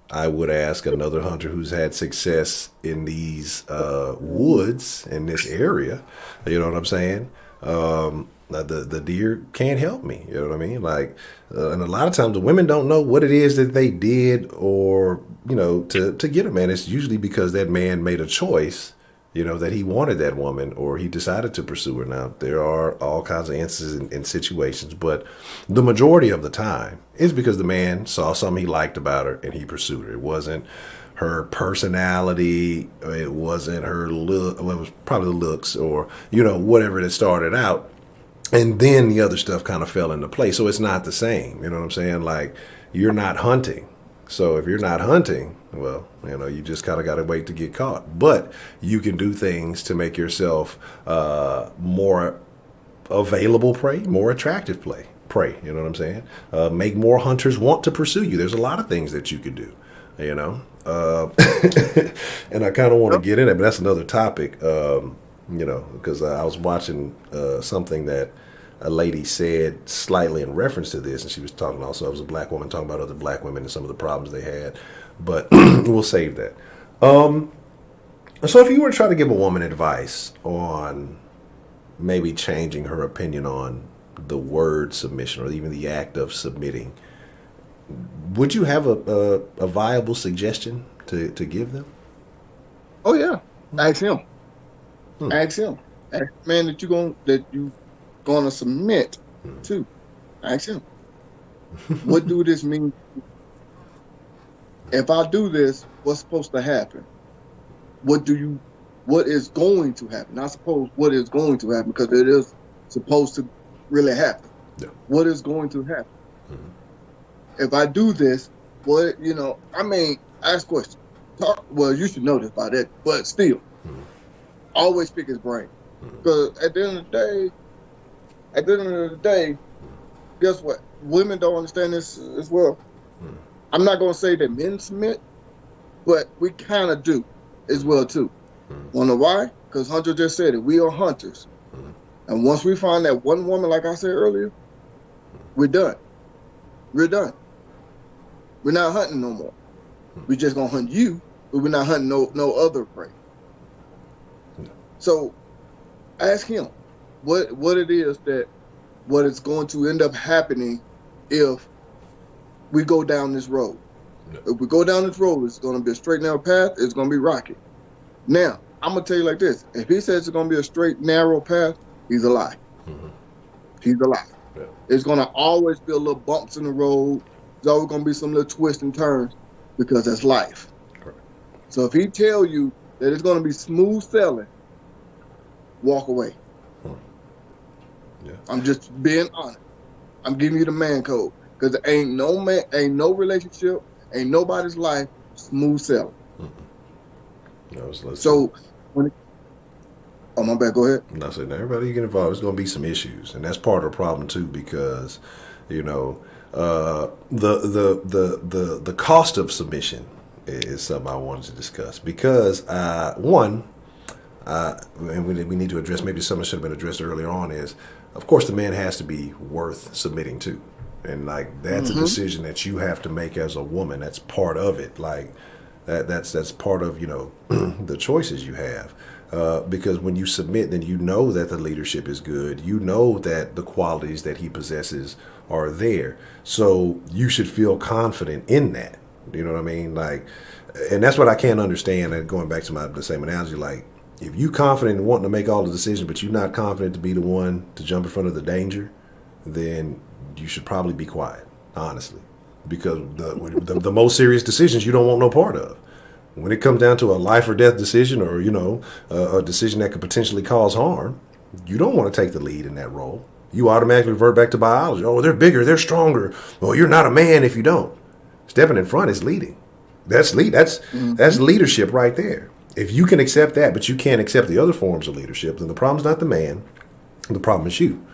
I would ask another hunter who's had success in these woods in this area. You know what I'm saying? The deer can't help me. You know what I mean? Like, and a lot of times the women don't know what it is that they did or, to get a man. It's usually because that man made a choice, that he wanted that woman or he decided to pursue her. Now, there are all kinds of instances and situations, but the majority of the time it's because the man saw something he liked about her and he pursued her. It wasn't her personality. It wasn't her look. Well, it was probably the looks or, whatever that started out. And then the other stuff kind of fell into place. So it's not the same. You know what I'm saying? Like, you're not hunting. So if you're not hunting, well, you just kind of got to wait to get caught. But you can do things to make yourself more available prey, more attractive prey. You know what I'm saying? Make more hunters want to pursue you. There's a lot of things that you could do, And I kind of want to get in it, but that's another topic. You know, because I was watching something that a lady said slightly in reference to this, and she was talking also, it was a black woman talking about other black women and some of the problems they had, but we'll save that. So if you were to try to give a woman advice on maybe changing her opinion on the word submission or even the act of submitting, would you have a viable suggestion to give them? Oh yeah, ask him. Hmm. Ask him. Ask the man that you gonna submit to. Ask him. What do this mean? If I do this, what's supposed to happen? What is going to happen? Not suppose what is going to happen, because it is supposed to really happen. Yeah. What is going to happen? If I do this, ask questions. Well, you should know this by that, but still, always pick his brain. Because at the end of the day, guess what? Women don't understand this as well. I'm not going to say that men submit, but we kind of do as well too. Wanna know why? Because Hunter just said it. We are hunters. And once we find that one woman, like I said earlier, we're done. We're done. We're not hunting no more. We're just gonna hunt you, but we're not hunting no other prey. So ask him what it is what is going to end up happening if we go down this road. If we go down this road, it's going to be a straight narrow path. It's going to be rocky. Now, I'm going to tell you like this. If he says it's going to be a straight narrow path, he's a lie. He's a lie. Yeah. It's going to always be a little bumps in the road. There's always going to be some little twists and turns, because that's life. Correct. So if he tell you that it's going to be smooth sailing, walk away. Yeah. I'm just being honest. I'm giving you the man code, because ain't no relationship, ain't nobody's life smooth sailing. So when oh, my bad, go ahead. I said, everybody you get involved, there's going to be some issues, and that's part of the problem too, because the cost of submission is something I wanted to discuss, because and we need to address, maybe something should have been addressed earlier on, is of course the man has to be worth submitting to, and like that's a decision that you have to make as a woman. That's part of it. Like that's part of the choices you have, because when you submit, then you know that the leadership is good. You know that the qualities that he possesses are there, so you should feel confident in that. You know what I mean? Like, and that's what I can't understand. And going back to the same analogy, like, if you confident in wanting to make all the decisions, but you're not confident to be the one to jump in front of the danger, then you should probably be quiet, honestly. Because the most serious decisions you don't want no part of. When it comes down to a life or death decision, or a decision that could potentially cause harm, you don't want to take the lead in that role. You automatically revert back to biology. Oh, they're bigger, they're stronger. Well, you're not a man if you don't. Stepping in front is leading. That's leadership right there. If you can accept that, but you can't accept the other forms of leadership, then the problem's not the man. The problem is you.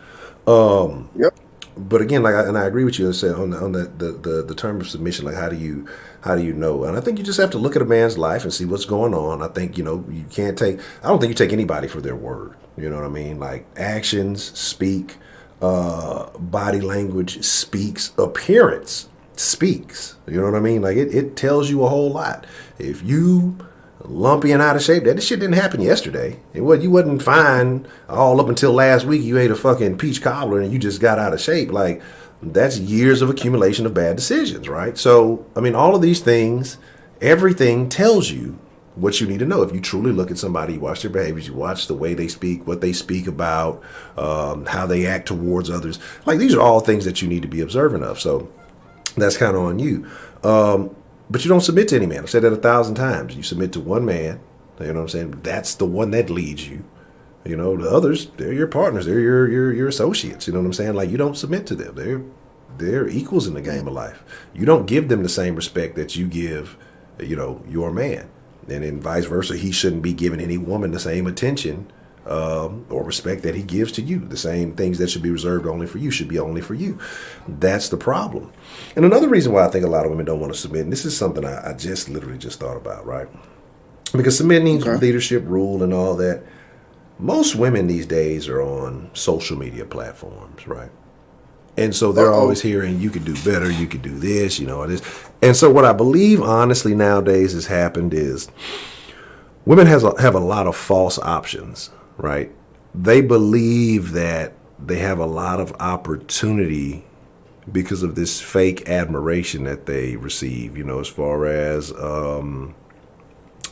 Yep. But again, I agree with you. I said on the term of submission. Like, how do you know? And I think you just have to look at a man's life and see what's going on. I think you can't take. I don't think you take anybody for their word. You know what I mean? Like, actions speak, body language speaks, appearance speaks. You know what I mean? Like, it tells you a whole lot. If you lumpy and out of shape, that shit didn't happen yesterday. You wasn't fine all up until last week. You ate a fucking peach cobbler and you just got out of shape. Like, that's years of accumulation of bad decisions, right? So, I mean, all of these things, everything tells you what you need to know. If you truly look at somebody, you watch their behaviors, you watch the way they speak, what they speak about, how they act towards others. Like, these are all things that you need to be observant of. So that's kind of on you. But you don't submit to any man. I've said that 1,000 times. You submit to one man. You know what I'm saying? That's the one that leads you. The others, they're your partners. They're your associates. You know what I'm saying? Like, you don't submit to them. They're equals in the game of life. You don't give them the same respect that you give, your man. And then vice versa. He shouldn't be giving any woman the same attention or respect that he gives to you. The same things that should be reserved only for you should be only for you. That's the problem. And another reason why I think a lot of women don't want to submit, and this is something I just literally just thought about, right? Because submitting needs leadership, rule, and all that. most women these days are on social media platforms, right? And so they're Uh-oh. always hearing, you could do better, you could do this, this. And so what I believe honestly nowadays has happened is women have a lot of false options, right? They believe that they have a lot of opportunity because of this fake admiration that they receive, as far as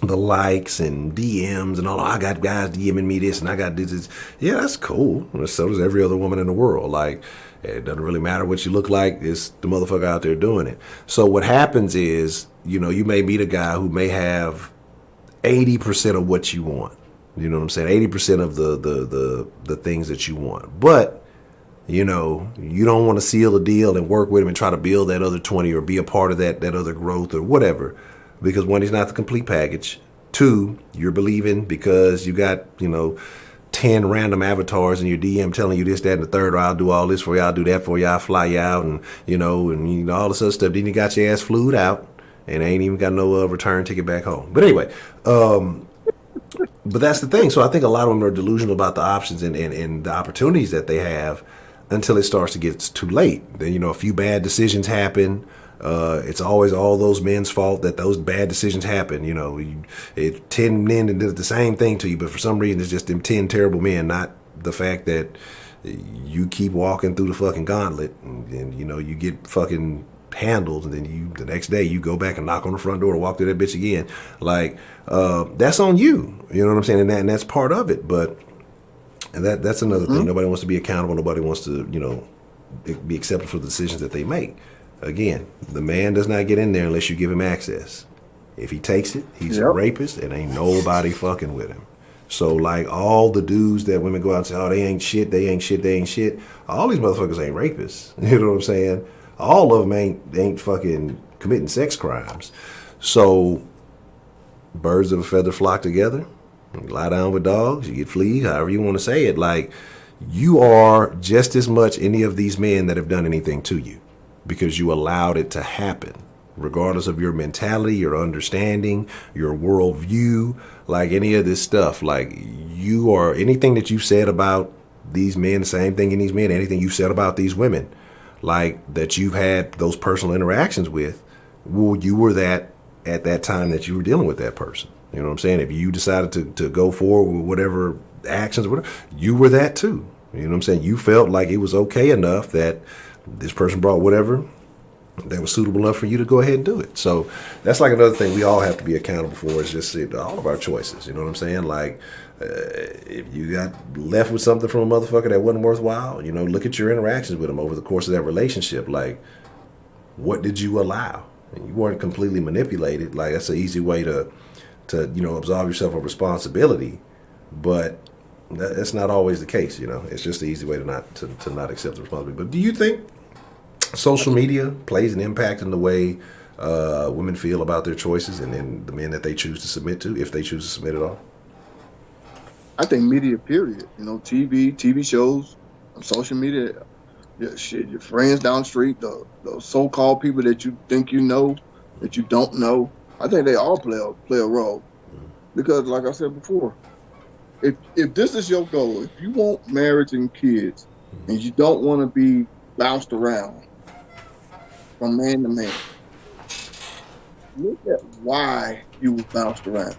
the likes and DMs and all. I got guys DMing me this and I got this. Yeah, that's cool. So does every other woman in the world. Like, it doesn't really matter what you look like. It's the motherfucker out there doing it. So what happens is, you may meet a guy who may have 80% of what you want. You know what I'm saying? 80% of the things that you want. But, you don't want to seal the deal and work with him and try to build that other 20 or be a part of that other growth or whatever. Because one, he's not the complete package. Two, you're believing because you got, 10 random avatars in your DM telling you this, that, and the third, or I'll do all this for you, I'll do that for you, I'll fly you out, and, all this other stuff. Then you got your ass flued out and ain't even got no return ticket back home. But anyway, but that's the thing. So I think a lot of them are delusional about the options and the opportunities that they have until it starts to get too late. Then, a few bad decisions happen. It's always all those men's fault that those bad decisions happen. 10 men that did the same thing to you, but for some reason it's just them 10 terrible men, not the fact that you keep walking through the fucking gauntlet and you get fucking handled, and then the next day you go back and knock on the front door to walk through that bitch again. Like, that's on you. You know what I'm saying? And that's part of it. But that's another thing. Nobody wants to be accountable. Nobody wants to, be accepted for the decisions that they make. Again, the man does not get in there unless you give him access. If he takes it, he's a rapist, and ain't nobody fucking with him. So, like, all the dudes that women go out and say, oh, they ain't shit, they ain't shit, they ain't shit. All these motherfuckers ain't rapists. You know what I'm saying? All of them ain't fucking committing sex crimes. So, birds of a feather flock together. You lie down with dogs, you get fleas, however you want to say it. Like, you are just as much any of these men that have done anything to you, because you allowed it to happen, regardless of your mentality, your understanding, your worldview, like any of this stuff. Like, you are, anything that you said about these men, the same thing in these men, anything you said about these women, like that you've had those personal interactions with, well, you were that at that time that you were dealing with that person. You know what I'm saying? If you decided to go forward with whatever actions, whatever, you were that too. You know what I'm saying? You felt like it was okay enough that this person brought whatever that was suitable enough for you to go ahead and do it. So that's like another thing we all have to be accountable for, is just all of our choices. You know what I'm saying? Like, if you got left with something from a motherfucker that wasn't worthwhile, look at your interactions with him over the course of that relationship. Like, what did you allow? And you weren't completely manipulated. Like, that's an easy way to absolve yourself of responsibility. But that's not always the case. It's just the easy way to not accept the responsibility. But do you think social media plays an impact in the way women feel about their choices and then the men that they choose to submit to, if they choose to submit at all? I think media, period. TV shows, social media, your friends down the street, the so-called people that you think you know, that you don't know. I think they all play a role. Because, like I said before, if this is your goal, if you want marriage and kids, and you don't want to be bounced around from man to man, look at why you was bounced around.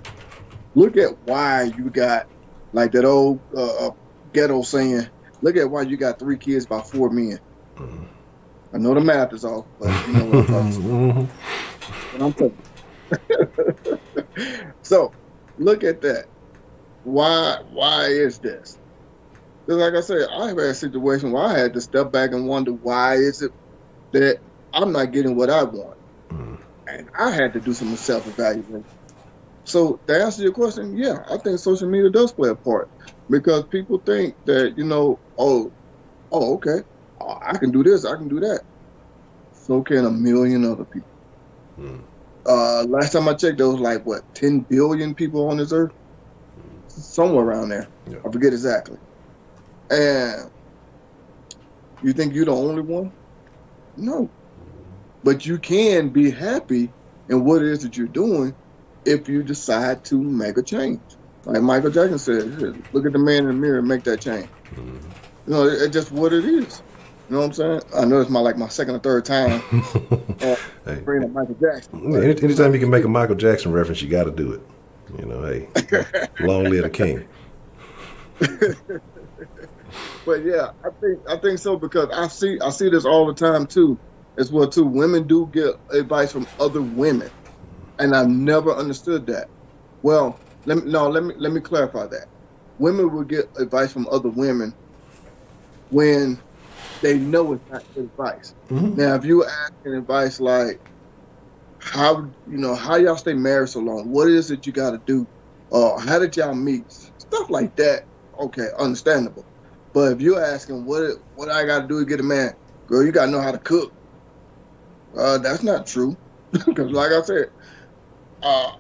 Look at why you got, like that old ghetto saying, look at why you got 3 kids by 4 men. I know the math is off, but you know what I'm talking about. So, look at that. Why is this? Because, like I said, I've had a situation where I had to step back and wonder, why is it that I'm not getting what I want? And I had to do some self-evaluation. So, to answer your question, yeah, I think social media does play a part, because people think that, okay, I can do this, I can do that. So can a million other people. Last time I checked, there was like, 10 billion people on this earth? Somewhere around there. Yeah. I forget exactly. And you think you're the only one? No. But you can be happy in what it is that you're doing if you decide to make a change. Like Michael Jackson said, look at the man in the mirror and make that change. It's just what it is. You know what I'm saying? I know it's my second or third time Hey, bringing up Michael Jackson, but anytime you can make a Michael Jackson reference, you got to do it. Hey, long live the king. but yeah, I think so because I see this all the time too, as well too. Women do get advice from other women, and I never understood that. Well, let me clarify that. Women will get advice from other women when they know it's not advice. Now, if you asking advice like how y'all stay married so long, what is it you got to do, how did y'all meet, stuff like that. Okay, understandable. But if you're asking what I got to do to get a man, girl, you got to know how to cook. That's not true because, like I said,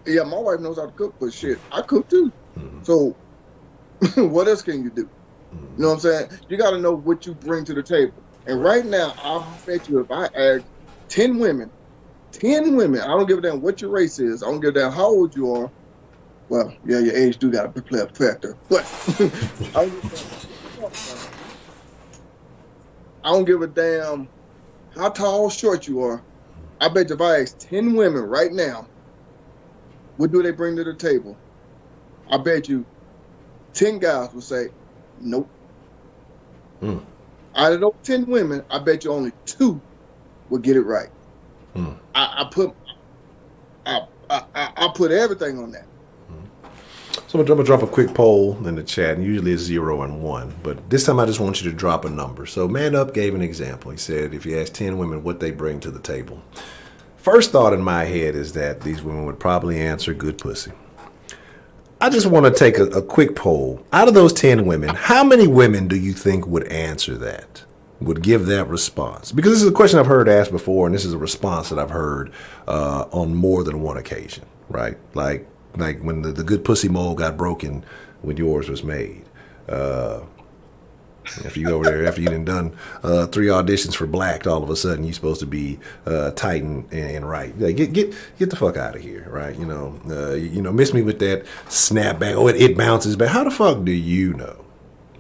yeah, my wife knows how to cook, but shit, I cook too. So, what else can you do? You know what I'm saying? You got to know what you bring to the table. And right now, I'll bet you if I ask 10 women, I don't give a damn what your race is. I don't give a damn how old you are. Well, yeah, your age do got to play a factor. But I don't give a damn how tall or short you are. I bet you if I ask 10 women right now, what do they bring to the table? I bet you 10 guys will say, nope. Out of those 10 women, I bet you only 2 will get it right. I put everything on that. So I'm gonna drop a quick poll in the chat, and usually it's 0 and 1, but this time I just want you to drop a number. So Man Up gave an example. He said if you ask 10 women what they bring to the table, first thought in my head is that these women would probably answer good pussy. I just want to take a quick poll. Out of those 10 women, how many women do you think would answer that, would give that response? Because this is a question I've heard asked before, and this is a response that I've heard on more than one occasion, right? Like when the good pussy mold got broken when yours was made. If you go over there after you done 3 auditions for Blacked, all of a sudden you're supposed to be tight and right. Like, get the fuck out of here, right? Miss me with that snapback. Oh, it bounces back. How the fuck do you know?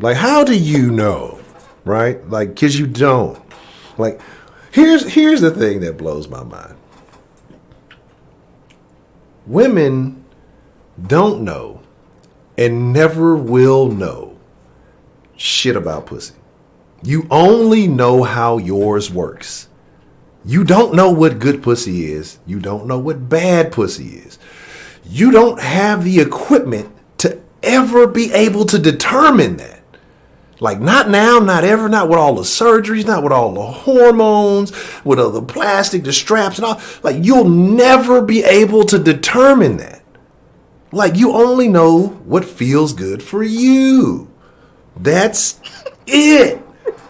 Like, how do you know, right? Like, 'cause you don't. Like, here's the thing that blows my mind. Women don't know and never will know shit about pussy. You only know how yours works. You don't know what good pussy is. You don't know what bad pussy is. You don't have the equipment to ever be able to determine that. Like, not now, not ever, not with all the surgeries, not with all the hormones, with all the plastic, the straps and all. Like, you'll never be able to determine that. Like, you only know what feels good for you. That's it.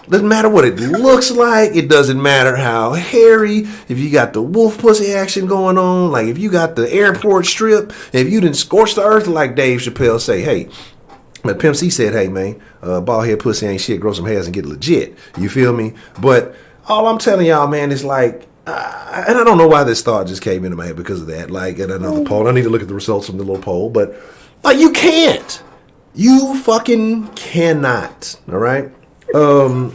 Doesn't matter what it looks like. It doesn't matter how hairy. If you got the wolf pussy action going on, like if you got the airport strip, if you didn't scorch the earth like Dave Chappelle say, hey, but Pimp C said, hey man, bald head pussy ain't shit, grow some hairs and get legit. You feel me? But all I'm telling y'all, man, is like, and I don't know why this thought just came into my head because of that. Like at another poll, I need to look at the results from the little poll, but like you can't. You fucking cannot. All right. And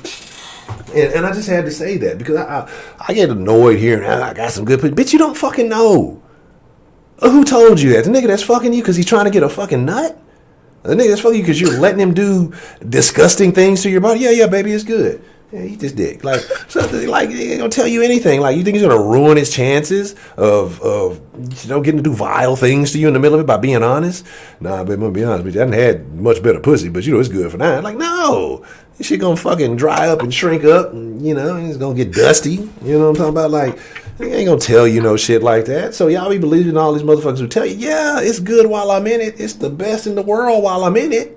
I just had to say that because I get annoyed here and I got some good pussy. Bitch, you don't fucking know. Who told you that? The nigga that's fucking you because he's trying to get a fucking nut? The nigga that's fucking you because you're letting him do disgusting things to your body? Yeah, baby, it's good. Yeah, eat this dick. Like, something like, he ain't gonna tell you anything. Like, you think he's gonna ruin his chances of getting to do vile things to you in the middle of it by being honest? Nah, but I'm gonna be honest with you, I haven't had much better pussy, but it's good for now. Like, no. This shit gonna fucking dry up and shrink up and, it's gonna get dusty. You know what I'm talking about? Like, they ain't gonna tell you no shit like that. So y'all be believing all these motherfuckers who tell you, yeah, it's good while I'm in it. It's the best in the world while I'm in it.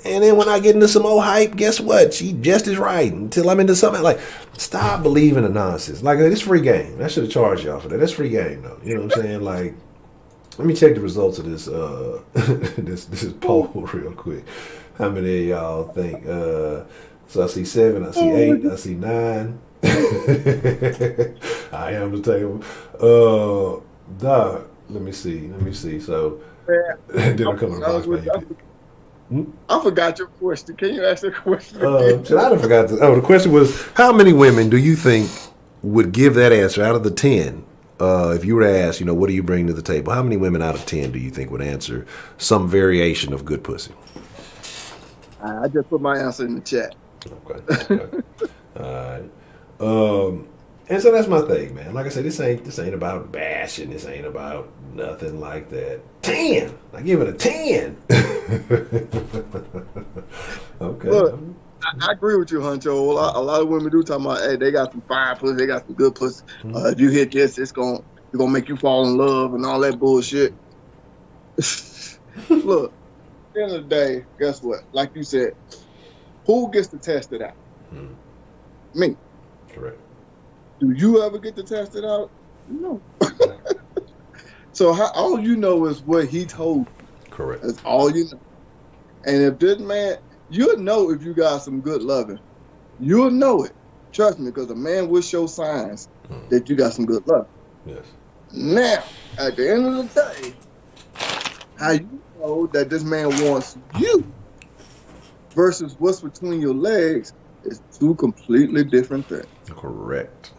And then when I get into some old hype, guess what? She just is right until I'm into something. Like, stop believing the nonsense. Like, it's free game. I should have charged y'all for that. That's free game, though. You know what I'm saying? Like, let me check the results of this this poll real quick. How many of y'all think? So I see 7, I see 8, I see 9. I am the table. Let me see. Let me see. So Man, then I'm I come in the gonna be box honest with man. You you. did. Hmm? I forgot your question. Can you ask that question again? Shit, I done forgot to. Oh, the question was, how many women do you think would give that answer out of the 10? If you were to ask, what do you bring to the table? How many women out of 10 do you think would answer some variation of good pussy? I just put my answer in the chat. Okay. Okay. All right. And so that's my thing, man. Like I said, this ain't about bashing. This ain't about nothing like that. 10. I give it a 10. Okay. Look, I agree with you, Huncho. A lot of women do talk about, hey, they got some fire pussy, they got some good pussy. If you hit this, it's gonna make you fall in love and all that bullshit. Look, at the end of the day, guess what? Like you said, who gets to test it out? Mhm. Me. Correct. Do you ever get to test it out? No. So all you know is what he told you. Correct. That's all you know. And if this man, you'll know if you got some good loving. You'll know it. Trust me, because a man will show signs that you got some good love. Yes. Now, at the end of the day, how you know that this man wants you versus what's between your legs is two completely different things. Correct.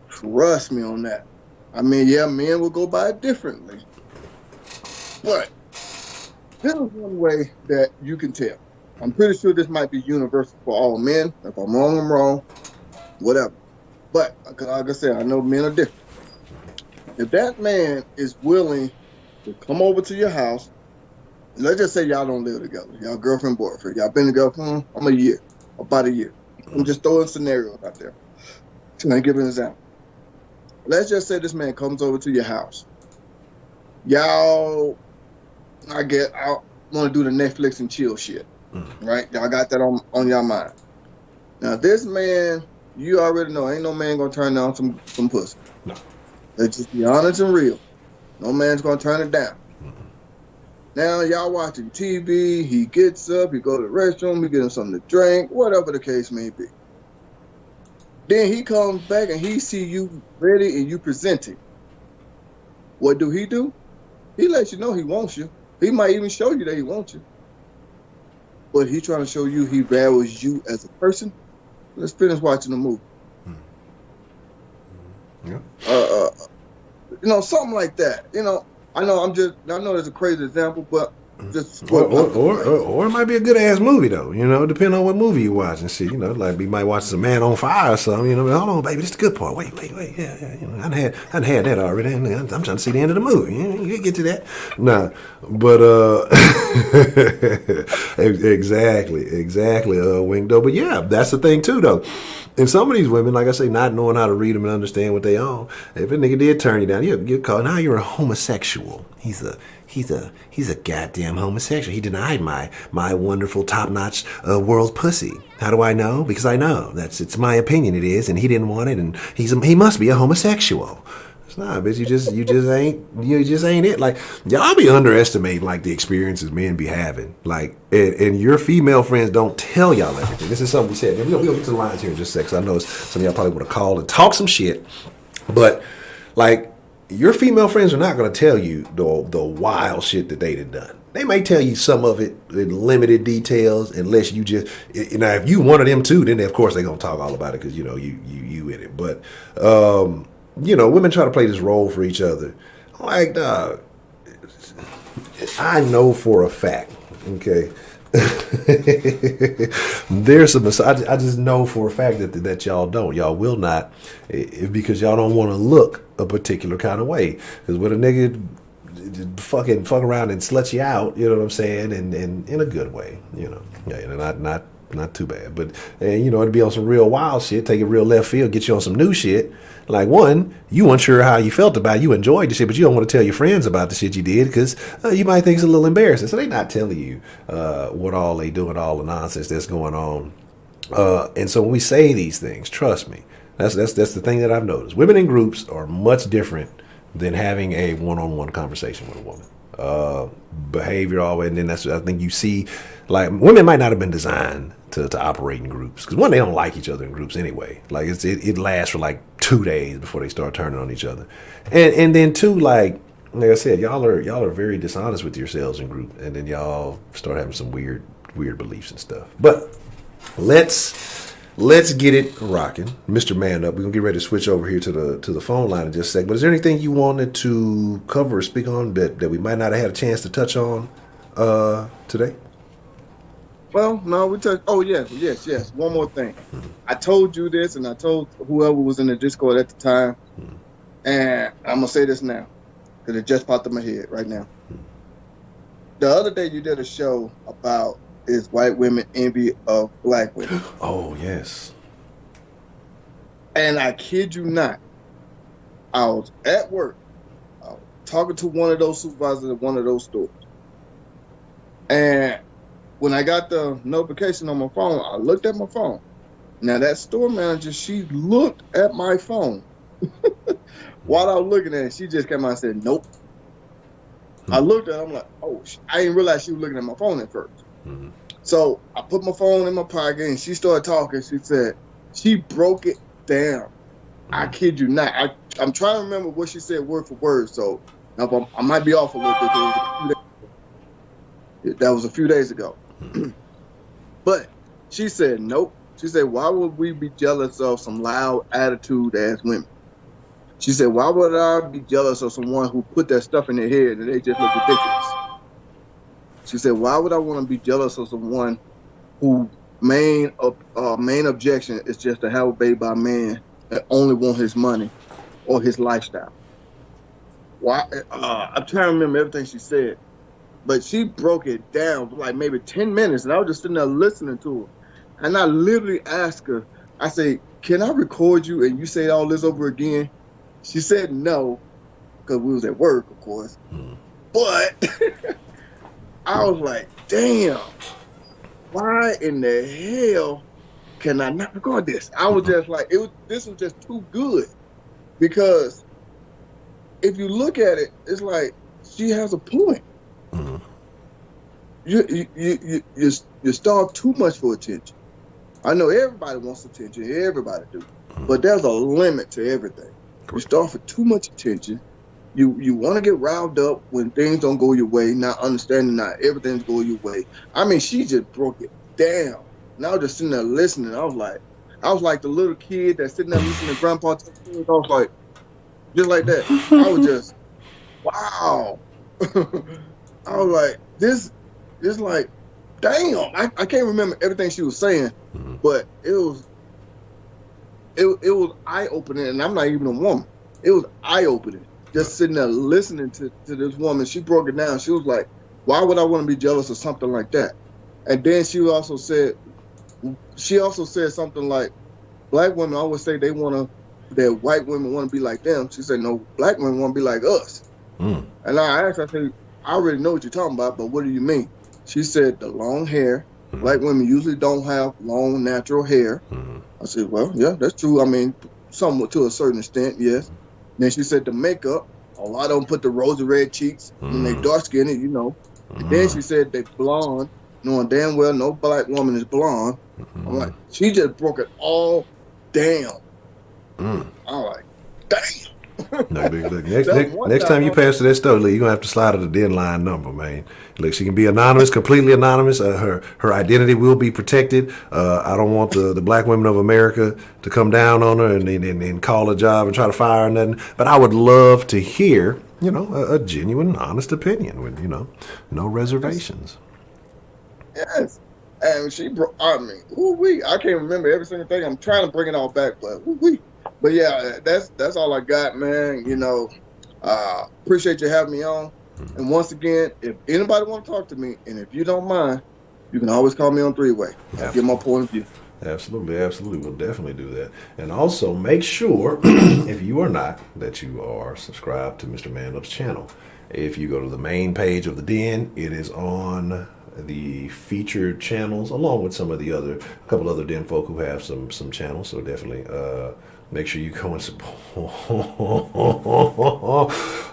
Trust me on that. I mean, yeah, men will go by it differently. But there's one way that you can tell. I'm pretty sure this might be universal for all men. If I'm wrong, I'm wrong. Whatever. But like I said, I know men are different. If that man is willing to come over to your house, let's just say y'all don't live together, y'all girlfriend, boyfriend, y'all been together for a year, about a year. I'm just throwing scenarios out there. Can I give an example? Let's just say this man comes over to your house. Y'all, I want to do the Netflix and chill shit, right? Y'all got that on your mind. Now, this man, you already know, ain't no man gonna turn down some pussy. No. Let's just be honest and real. No man's gonna turn it down. Now y'all watching TV, he gets up, he go to the restroom, he get him something to drink, whatever the case may be. Then he comes back and he see you ready and you presenting. What do? He lets you know he wants you. He might even show you that he wants you. But he trying to show you he values you as a person. Let's finish watching the movie. Yeah. Something like that. I know it's a crazy example, but just or it might be a good ass movie though, depending on what movie you watch and shit, like we might watch some Man on Fire or something, hold on, baby, this is the good part. Wait, yeah, I done had that already. I'm trying to see the end of the movie. You get to that. Nah, but exactly, Wingdo. But yeah, that's the thing too though. And some of these women, like I say, not knowing how to read them and understand what they own. If a nigga did turn you down, you're called. Now you're a homosexual. He's a goddamn homosexual. He denied my wonderful top-notch world pussy. How do I know? Because I know. It's my opinion. It is, and he didn't want it, and he must be a homosexual. It's not, bitch. You just ain't it. Like, y'all be underestimating like the experiences men be having. Like, and your female friends don't tell y'all everything. This is something we said. We'll get to the lines here in just a second. I know some of y'all probably would have called and talked some shit, but like, your female friends are not going to tell you the wild shit that they done. They may tell you some of it in limited details, unless you just now. If you one of them too, then of course they're gonna talk all about it because you in it. But women try to play this role for each other. Like, dog, I know for a fact. Okay. There's some. I just know for a fact that y'all don't. Y'all will not, because y'all don't want to look a particular kind of way. Because when a nigga fuck around and slut you out, you know what I'm saying, and in a good way, yeah, not too bad. But it'd be on some real wild shit, take it real left field, get you on some new shit. Like, one, you weren't sure how you felt about it. You enjoyed the shit, but you don't want to tell your friends about the shit you did because you might think it's a little embarrassing. So they not telling you what all they doing, all the nonsense that's going on. And so when we say these things, trust me, that's the thing that I've noticed. Women in groups are much different than having a one-on-one conversation with a woman. Behavior always, and then that's what I think you see. Like, women might not have been designed to operate in groups because, one, they don't like each other in groups anyway. Like, it lasts for like 2 days before they start turning on each other, and then two, like, like I said, y'all are very dishonest with yourselves in group, and then y'all start having some weird beliefs and stuff. But let's get it rocking, Mr. Man Up. We're gonna get ready to switch over here to the phone line in just a second. But is there anything you wanted to cover or speak on that we might not have had a chance to touch on today? Well, no, we touched. Oh, yes. One more thing. I told you this, and I told whoever was in the Discord at the time, and I'm gonna say this now because it just popped in my head right now. The other day, you did a show about is white women envy of black women. Oh, yes. And I kid you not, I was at work, I was talking to one of those supervisors at one of those stores, and when I got the notification on my phone, I looked at my phone. Now that store manager, she looked at my phone while I was looking at it. She just came out and said, "Nope." I looked at it, I'm like, oh, I didn't realize she was looking at my phone at first. Mm-hmm. So I put my phone in my pocket and she started talking. She said, she broke it down. Mm-hmm. I kid you not. I'm trying to remember what she said word for word. So now I might be off a little bit. That was a few days ago. Mm-hmm. But she said, nope. She said, why would we be jealous of some loud attitude as women? She said, why would I be jealous of someone who put that stuff in their head and they just look ridiculous? She said, why would I want to be jealous of someone whose main objection is just to have a baby by a man that only want his money or his lifestyle? Why? I'm trying to remember everything she said, but she broke it down for like maybe 10 minutes, and I was just sitting there listening to her. And I literally asked her, I said, can I record you and you say all this over again? She said no, because we was at work, of course. But I was like, damn, why in the hell can I not record this? I was just like, this was just too good. Because if you look at it, it's like she has a point. Mm-hmm. You starve too much for attention. I know everybody wants attention, everybody do. But there's a limit to everything. You start for too much attention. You want to get riled up when things don't go your way, not understanding not everything's going your way. I mean, she just broke it down. And I was just sitting there listening. I was like the little kid that's sitting there listening to grandpa talk. I was like, just like that. I was just, wow. I was like, this like, damn. I can't remember everything she was saying, but it was eye-opening, and I'm not even a woman. It was eye-opening. Just sitting there listening to this woman. She broke it down. She was like, why would I want to be jealous of something like that? And then she also said something like, black women always say that white women want to be like them. She said, no, black women want to be like us. And I asked her, I said, I already know what you're talking about, but what do you mean? She said, the long hair. Black women usually don't have long natural hair. I said, well, yeah, that's true. I mean, somewhat to a certain extent, yes. Then she said the makeup, a lot of them put the rosy red cheeks when they dark skinned, you know. And then she said they blonde, knowing damn well no black woman is blonde. I'm like, she just broke it all down. I'm like, damn. Look, next time you pass to that store, you're gonna have to slide her the denline number, man. Look, she can be anonymous, completely anonymous. Her identity will be protected. I don't want the black women of America to come down on her and call a job and try to fire her or nothing. But I would love to hear, a genuine, honest opinion with, no reservations. Yes. And she broke, I can't remember every single thing. I'm trying to bring it all back, but But yeah, that's all I got, man. Appreciate you having me on. And once again, if anybody want to talk to me, and if you don't mind, you can always call me on three-way. I'll give my point of view. Absolutely. We'll definitely do that. And also make sure, if you are not, that you are subscribed to Mr. Man-Up's channel. If you go to the main page of the Den, it is on the featured channels, along with a couple other Den folk who have some channels. So definitely make sure you go and support.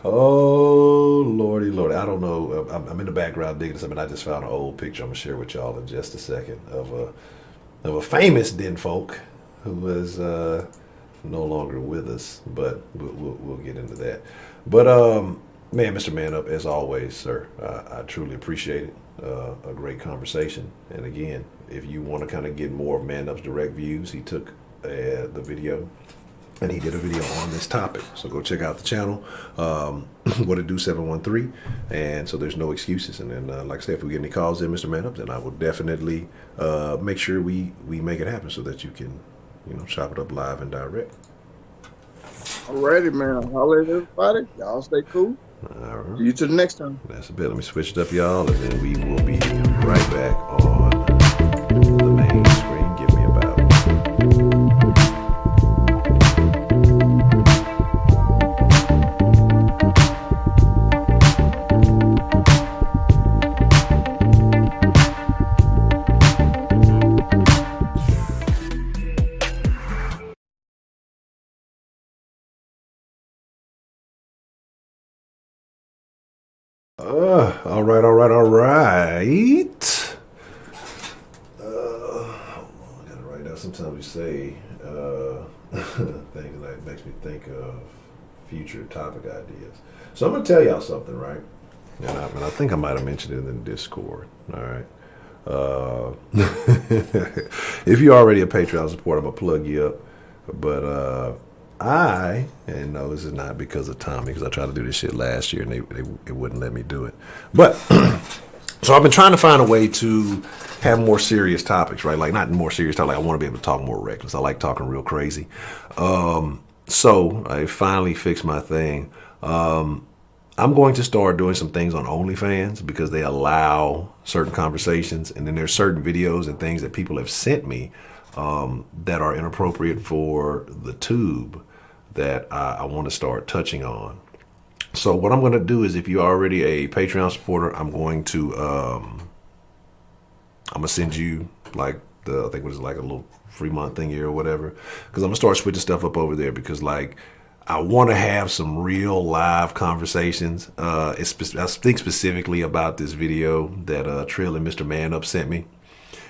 Oh, Lordy. I don't know. I'm in the background digging something. I just found an old picture I'm going to share with y'all in just a second of a famous Den folk who is no longer with us, but we'll get into that. But Man, Mr. Man Up, as always, sir. I truly appreciate it. A great conversation. And again, if you want to kind of get more of Man Up's direct views, he took the video and he did a video on this topic. So go check out the channel, What It Do 713. And so there's no excuses. And then, like I said, if we get any calls in, Mr. Man Up, then I will definitely make sure we make it happen so that you can, chop it up live and direct. Alrighty, man. I'll holler at everybody. Y'all stay cool. All right. See you to the next time. That's a bit. Let me switch it up, y'all, and then we will be right back on the main screen. Give me about. All right. I gotta write down. Sometimes we say things that makes me think of future topic ideas. So I'm gonna tell y'all something, right? And I think I might have mentioned it in Discord. All right. If you're already a Patreon supporter, I'm gonna plug you up. But and no, this is not because of Tommy, because I tried to do this shit last year and they wouldn't let me do it. But so I've been trying to find a way to have more serious topics, right? Like not more serious topics. Like I want to be able to talk more reckless. I like talking real crazy. So I finally fixed my thing. I'm going to start doing some things on OnlyFans because they allow certain conversations, and then there's certain videos and things that people have sent me that are inappropriate for the tube that I want to start touching on. So what I'm going to do is, if you're already a Patreon supporter, I'm going to send you like I think it was like a little free month thingy or whatever, because I'm gonna start switching stuff up over there, because like I want to have some real live conversations. I think specifically about this video that Trill and Mr. Man Up sent me,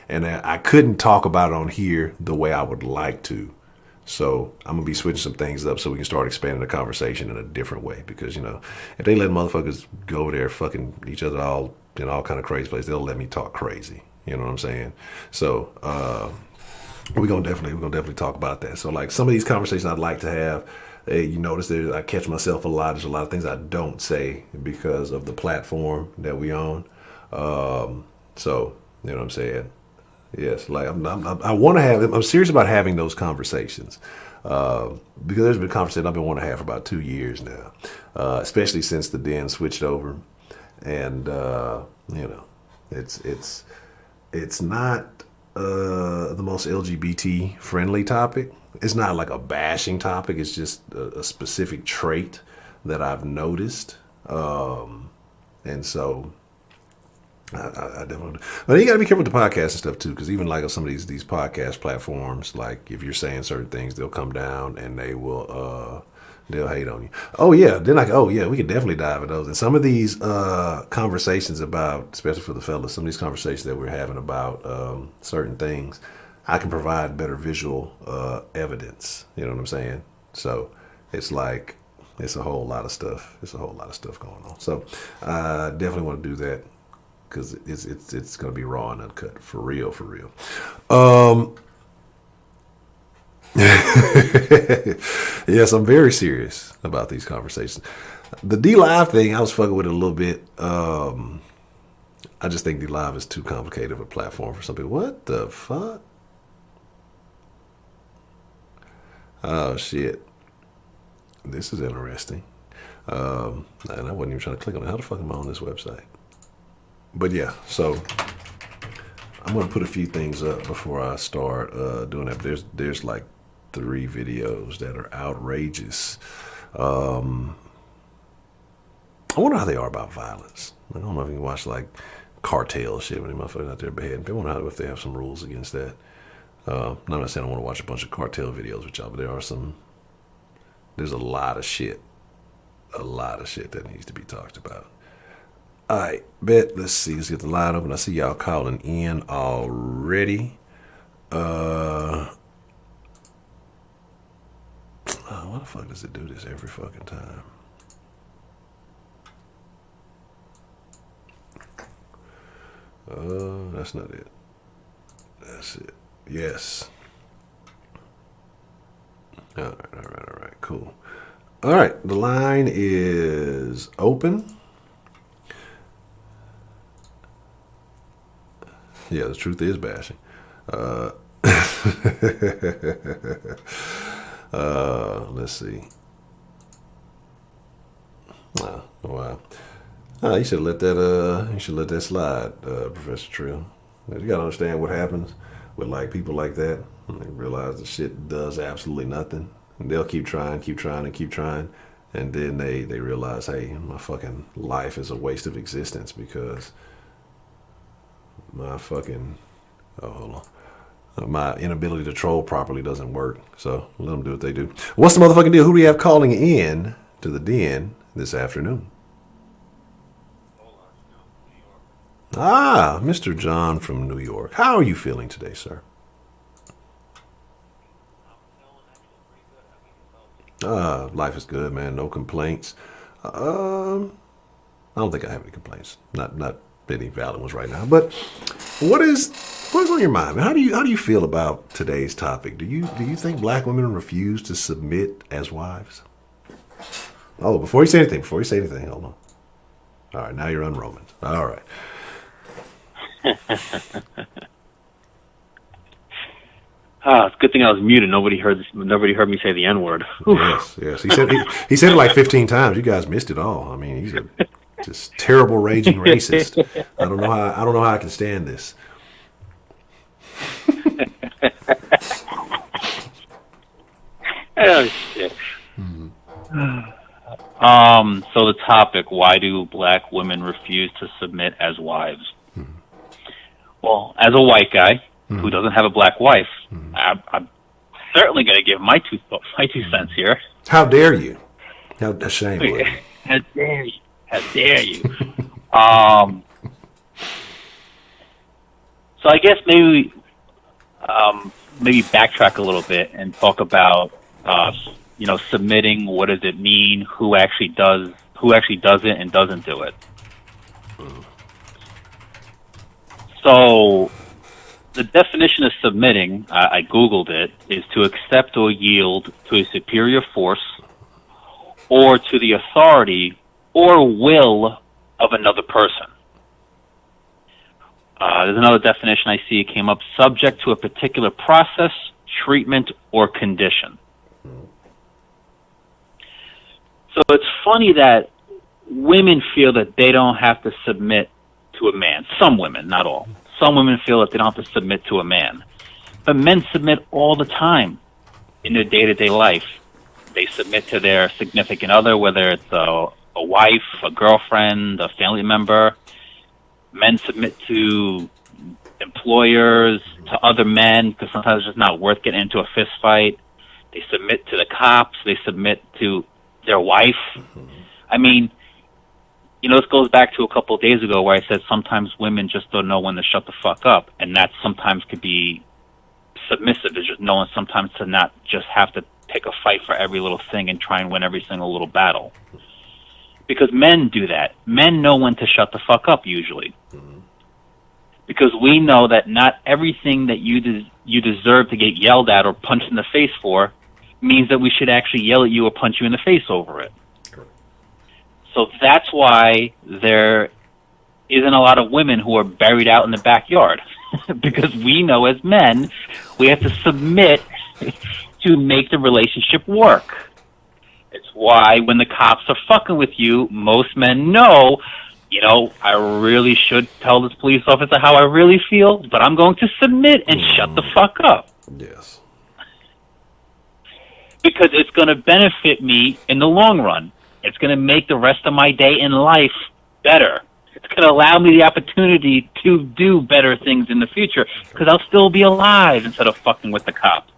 and I couldn't talk about it on here the way I would like to. So I'm gonna be switching some things up so we can start expanding the conversation in a different way. Because if they let motherfuckers go over there fucking each other all in all kind of crazy places, they'll let me talk crazy. You know what I'm saying? So we're gonna definitely talk about that. So like some of these conversations I'd like to have. You notice that I catch myself a lot. There's a lot of things I don't say because of the platform that we own. So you know what I'm saying? Yes, like I want to have. I'm serious about having those conversations because there's been conversations I've been wanting to have for about 2 years now, especially since the den switched over, and it's not the most LGBT friendly topic. It's not like a bashing topic. It's just a specific trait that I've noticed, and so. I definitely, but you got to be careful with the podcast and stuff too, because even like some of these podcast platforms, like if you're saying certain things, they'll come down and they'll hate on you. Oh yeah, then we could definitely dive into those. And some of these conversations about, especially for the fellas, some of these conversations that we're having about certain things, I can provide better visual evidence. You know what I'm saying? So it's like it's a whole lot of stuff. It's a whole lot of stuff going on. So I definitely want to do that, because it's going to be raw and uncut, for real. Yes, I'm very serious about these conversations. The D Live thing, I was fucking with it a little bit. I just think D Live is too complicated of a platform for some people. What the fuck? Oh shit, this is interesting. And I wasn't even trying to click on it. How the fuck am I on this website? But yeah, so I'm gonna put a few things up before I start doing that. There's like 3 videos that are outrageous. I wonder how they are about violence. I don't know if you can watch like cartel shit when they motherfuckers out there beheading people. I wonder if they have some rules against that. I'm not saying I want to watch a bunch of cartel videos with y'all, but there's a lot of shit that needs to be talked about. All right, bet. Let's see. Let's get the line open. I see y'all calling in already. Why the fuck does it do this every fucking time? That's not it. That's it. Yes. All right. Cool. All right. The line is open. Yeah, the truth is bashing. Let's see. Wow. You should let that. You should let that slide, Professor Trill. You gotta understand what happens with like people like that. They realize the shit does absolutely nothing. And they'll keep trying, and then they realize, hey, my fucking life is a waste of existence because my fucking hold on. My inability to troll properly doesn't work. So let them do what they do. What's the motherfucking deal? Who do we have calling in to the den this afternoon? Ah, Mr. John from New York. How are you feeling today, sir? Life is good, man. No complaints. I don't think I have any complaints. Not any valid ones right now. But what's on your mind, man? How do you feel about today's topic? Do you think black women refuse to submit as wives? Oh, before you say anything, hold on. All right, now you're on Romans. All right. It's a good thing I was muted. Nobody heard me say the N-word. Yes. He said it like 15 times. You guys missed it all. I mean, he's a just terrible raging racist. I don't know how I can stand this. Oh shit. So the topic: why do black women refuse to submit as wives? Well, as a white guy who doesn't have a black wife, I'm certainly going to give my two cents here. How dare you? How ashamed. How dare you? How dare you? So I guess maybe backtrack a little bit and talk about submitting. What does it mean? Who actually does it and doesn't do it? So the definition of submitting, I Googled it, is to accept or yield to a superior force or to the authority or will of another person. There's another definition I see. It came up: subject to a particular process, treatment, or condition. So it's funny that women feel that they don't have to submit to a man. Some women, not all. Some women feel that they don't have to submit to a man. But men submit all the time in their day-to-day life. They submit to their significant other, whether it's a wife, a girlfriend, a family member. Men submit to employers, to other men, because sometimes it's just not worth getting into a fist fight. They submit to the cops. They submit to their wife. I mean, this goes back to a couple of days ago where I said sometimes women just don't know when to shut the fuck up, and that sometimes could be submissive, is just knowing sometimes to not just have to pick a fight for every little thing and try and win every single little battle. Because men do that. Men know when to shut the fuck up, usually. Because we know that not everything that you deserve to get yelled at or punched in the face for means that we should actually yell at you or punch you in the face over it. So that's why there isn't a lot of women who are buried out in the backyard. Because we know as men, we have to submit to make the relationship work. It's why when the cops are fucking with you, most men know, I really should tell this police officer how I really feel, but I'm going to submit and shut the fuck up. Yes. Because it's going to benefit me in the long run. It's going to make the rest of my day in life better. It's going to allow me the opportunity to do better things in the future because I'll still be alive instead of fucking with the cop.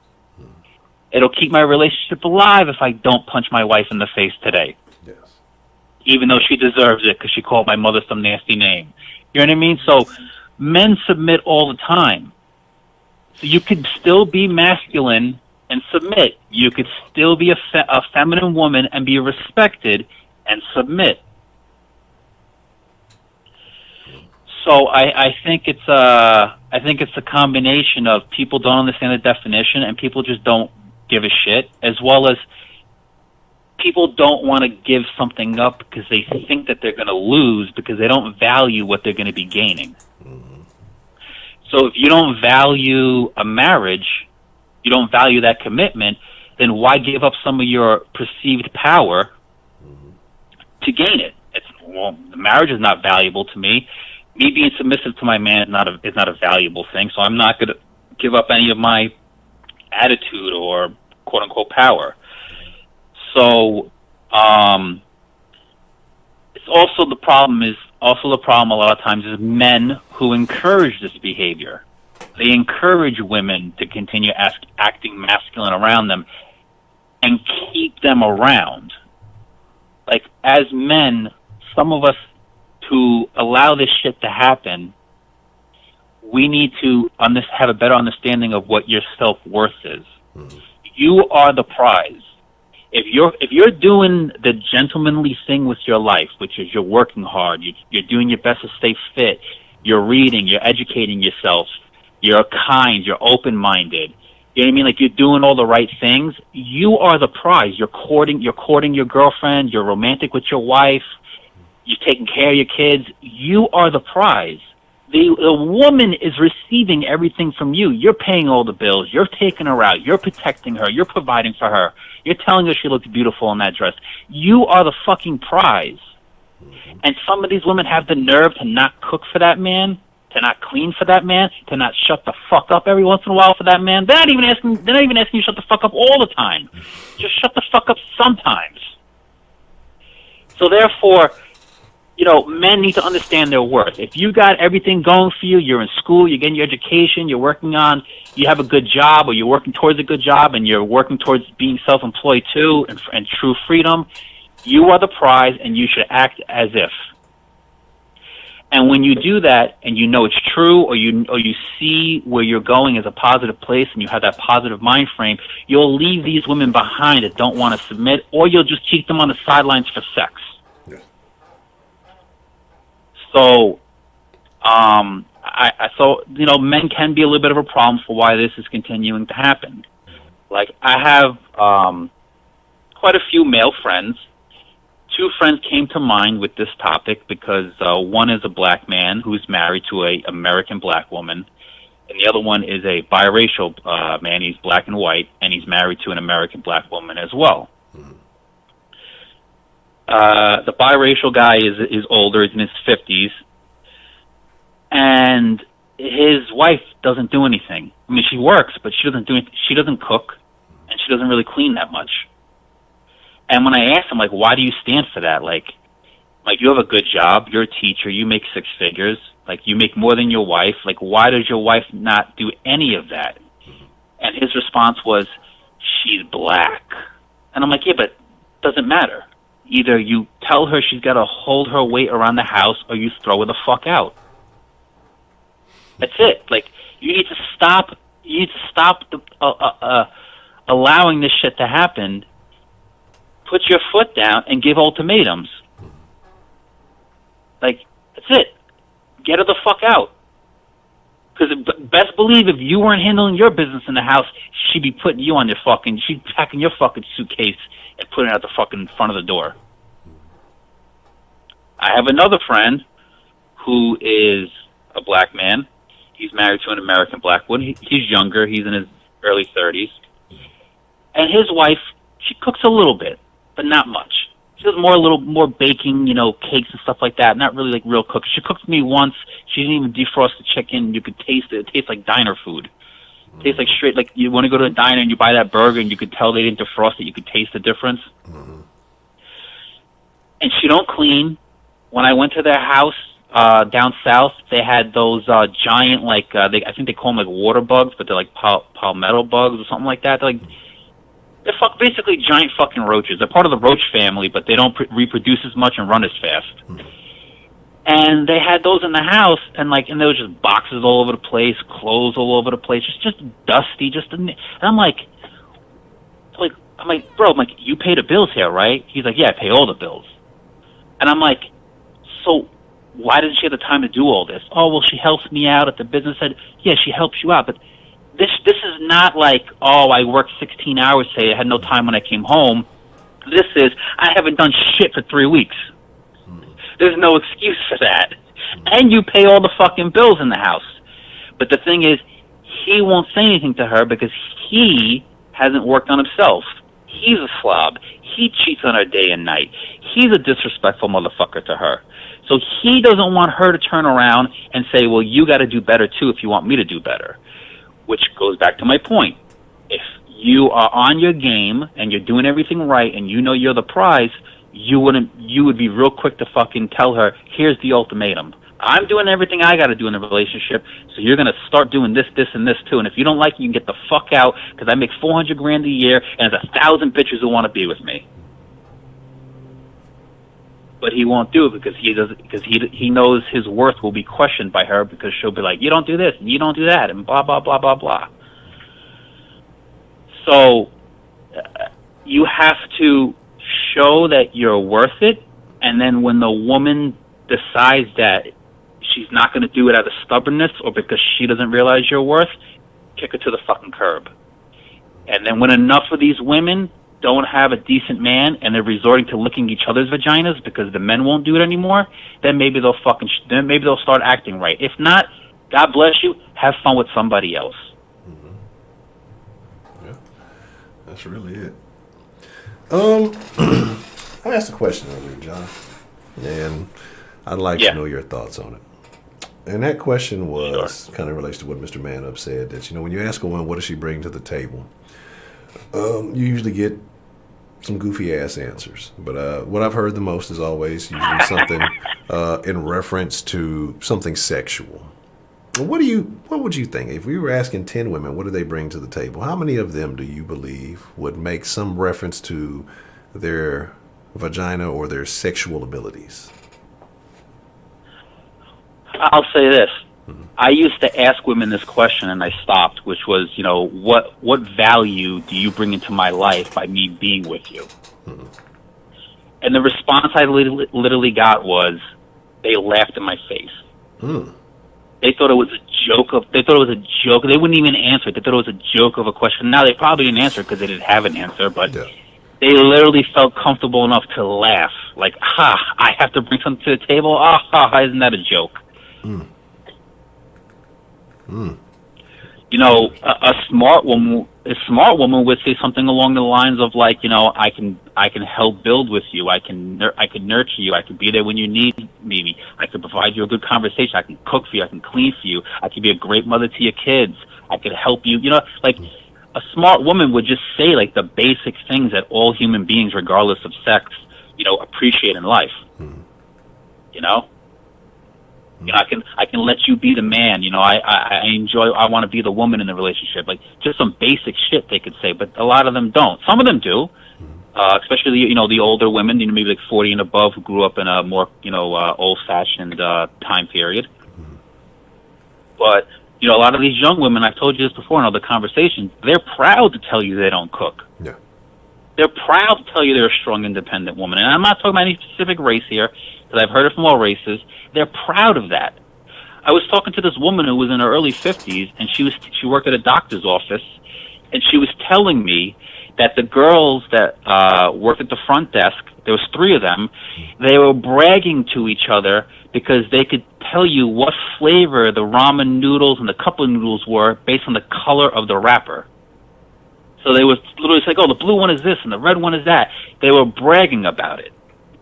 It'll keep my relationship alive if I don't punch my wife in the face today. Yes. Even though she deserves it because she called my mother some nasty name. You know what I mean? So men submit all the time. So you could still be masculine and submit. You could still be a feminine woman and be respected and submit. So I think it's a combination of people don't understand the definition and people just don't give a shit, as well as people don't want to give something up because they think that they're going to lose because they don't value what they're going to be gaining. So if you don't value a marriage, you don't value that commitment, then why give up some of your perceived power to gain it? Well, the marriage is not valuable to me. Me being submissive to my man is not a valuable thing, so I'm not going to give up any of my attitude or quote unquote power. So it's also the problem a lot of times is men who encourage this behavior. They encourage women to continue acting masculine around them and keep them around. Like, as men, some of us, to allow this shit to happen, we need to have a better understanding of what your self-worth is. Mm-hmm. You are the prize. If you're doing the gentlemanly thing with your life, which is you're working hard, you're doing your best to stay fit, you're reading, you're educating yourself, you're kind, you're open-minded, you know what I mean? Like, you're doing all the right things, you are the prize. You're courting your girlfriend, you're romantic with your wife, you're taking care of your kids. You are the prize. The woman is receiving everything from you. You're paying all the bills. You're taking her out. You're protecting her. You're providing for her. You're telling her she looks beautiful in that dress. You are the fucking prize. Mm-hmm. And some of these women have the nerve to not cook for that man, to not clean for that man, to not shut the fuck up every once in a while for that man. They're not even asking you to shut the fuck up all the time. Just shut the fuck up sometimes. So therefore, you know, men need to understand their worth. If you got everything going for you, you're in school, you're getting your education, you have a good job, or you're working towards a good job, and you're working towards being self-employed too, and true freedom, you are the prize, and you should act as if. And when you do that, and you know it's true, or you see where you're going as a positive place, and you have that positive mind frame, you'll leave these women behind that don't want to submit, or you'll just keep them on the sidelines for sex. So, men can be a little bit of a problem for why this is continuing to happen. Like, I have quite a few male friends. 2 friends came to mind with this topic because one is a black man who's married to an American black woman, and the other one is a biracial man. He's black and white, and he's married to an American black woman as well. The biracial guy is older, he's in his 50s, and his wife doesn't do anything. I mean, she works, but she doesn't cook, and she doesn't really clean that much. And when I asked him, like, why do you stand for that? Like you have a good job, you're a teacher, you make 6 figures, like, you make more than your wife, like, why does your wife not do any of that? And his response was, she's black. And I'm like, yeah, but it doesn't matter. Either you tell her she's got to hold her weight around the house, or you throw her the fuck out. That's it. Like, you need to stop. You need to stop allowing this shit to happen. Put your foot down and give ultimatums. Like, that's it. Get her the fuck out. Because best believe if you weren't handling your business in the house, she'd be putting you on she'd be packing your fucking suitcase and putting it at the fucking front of the door. I have another friend who is a black man. He's married to an American black woman. He's younger. He's in his early 30s. And his wife, she cooks a little bit, but not much. She does a little more baking, cakes and stuff like that. Not really like real cooking. She cooked me once. She didn't even defrost the chicken. You could taste it. It tastes like diner food. It tastes like straight, like you want to go to a diner and you buy that burger and you could tell they didn't defrost it. You could taste the difference. Mm-hmm. And she don't clean. When I went to their house down south, they had those giant, I think they call them like water bugs, but they're like palmetto bugs or something like that. They're basically giant fucking roaches. They're part of the roach family, but they don't reproduce as much and run as fast. Mm-hmm. And they had those in the house, and there was just boxes all over the place, clothes all over the place, just dusty. And I'm like, bro, you pay the bills here, right? He's like, yeah, I pay all the bills. And I'm like, so why doesn't she have the time to do all this? Oh, well, she helps me out at the business. I said, yeah, she helps you out, but this is not like, oh, I worked 16 hours today. I had no time when I came home. This is, I haven't done shit for 3 weeks. There's no excuse for that. And you pay all the fucking bills in the house. But the thing is, he won't say anything to her because he hasn't worked on himself. He's a slob. He cheats on her day and night. He's a disrespectful motherfucker to her. So he doesn't want her to turn around and say, well, you got to do better too if you want me to do better. Which goes back to my point. If you are on your game and you're doing everything right and you know you're the prize, you would be real quick to fucking tell her, here's the ultimatum. I'm doing everything I got to do in the relationship, so you're going to start doing this, this, and this too. And if you don't like it, you can get the fuck out because I make $400,000 a year and there's 1,000 bitches who want to be with me. But he won't do it because he knows his worth will be questioned by her because she'll be like, you don't do this and you don't do that and blah, blah, blah, blah, blah. So you have to show that you're worth it, and then when the woman decides that she's not going to do it out of stubbornness or because she doesn't realize your worth, kick her to the fucking curb. And then when enough of these women don't have a decent man and they're resorting to licking each other's vaginas because the men won't do it anymore, then maybe they'll start acting right. If not, God bless you, have fun with somebody else. Mm-hmm. Yeah, that's really it. I asked a question earlier, John, and I'd like to know your thoughts on it. And that question was kind of relates to what Mr. Man said, that, when you ask a woman, what does she bring to the table? You usually get some goofy ass answers. But what I've heard the most is always usually something in reference to something sexual. What would you think if we were asking 10 women, what do they bring to the table? How many of them do you believe would make some reference to their vagina or their sexual abilities? I'll say this. I used to ask women this question and I stopped, which was, what value do you bring into my life by me being with you? Mm-hmm. And the response I literally got was, they laughed in my face. Mm. They thought it was a joke. They wouldn't even answer it. They thought it was a joke of a question. Now, they probably didn't answer because they didn't have an answer, but they literally felt comfortable enough to laugh. Like, I have to bring something to the table? Isn't that a joke? Mm. Mm. A smart woman would say something along the lines of like, I can help build with you. I can nurture you. I can be there when you need me. I can provide you a good conversation. I can cook for you. I can clean for you. I can be a great mother to your kids. I can help you. A smart woman would just say like the basic things that all human beings, regardless of sex, appreciate in life. Mm. I can let you be the man. I want to be the woman in the relationship. Like just some basic shit they could say, but a lot of them don't. Some of them do, especially the older women, maybe like 40 and above who grew up in a more old-fashioned time period. But a lot of these young women, I've told you this before in other conversations, they're proud to tell you they don't cook. Yeah. They're proud to tell you they're a strong, independent woman. And I'm not talking about any specific race here, because I've heard it from all races. They're proud of that. I was talking to this woman who was in her early 50s, and she worked at a doctor's office, and she was telling me that the girls that worked at the front desk, there was 3 of them, they were bragging to each other because they could tell you what flavor the ramen noodles and the cup of noodles were based on the color of the wrapper. So they was literally like, oh, the blue one is this and the red one is that. They were bragging about it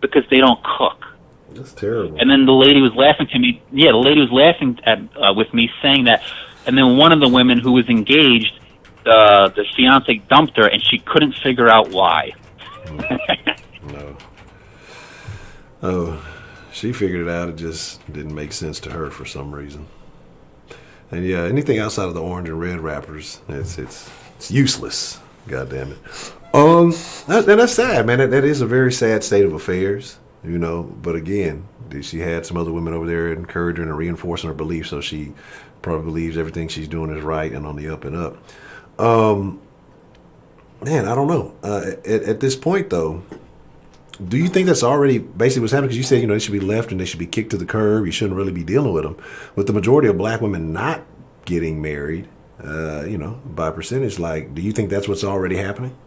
because they don't cook. That's terrible. And then the lady was laughing to me. Yeah, the lady was laughing with me, saying that. And then one of the women who was engaged, the fiance dumped her, and she couldn't figure out why. No. Oh, she figured it out. It just didn't make sense to her for some reason. And yeah, anything outside of the orange and red wrappers, it's useless. God damn it. And that's sad, man. That is a very sad state of affairs. But again, she had some other women over there encouraging her and reinforcing her beliefs, so she probably believes everything she's doing is right and on the up and up. Man, I don't know. At this point, though, Do you think that's already basically what's happening? Because you said, they should be left and they should be kicked to the curb. You shouldn't really be dealing with them. With the majority of black women not getting married, by percentage, do you think that's what's already happening?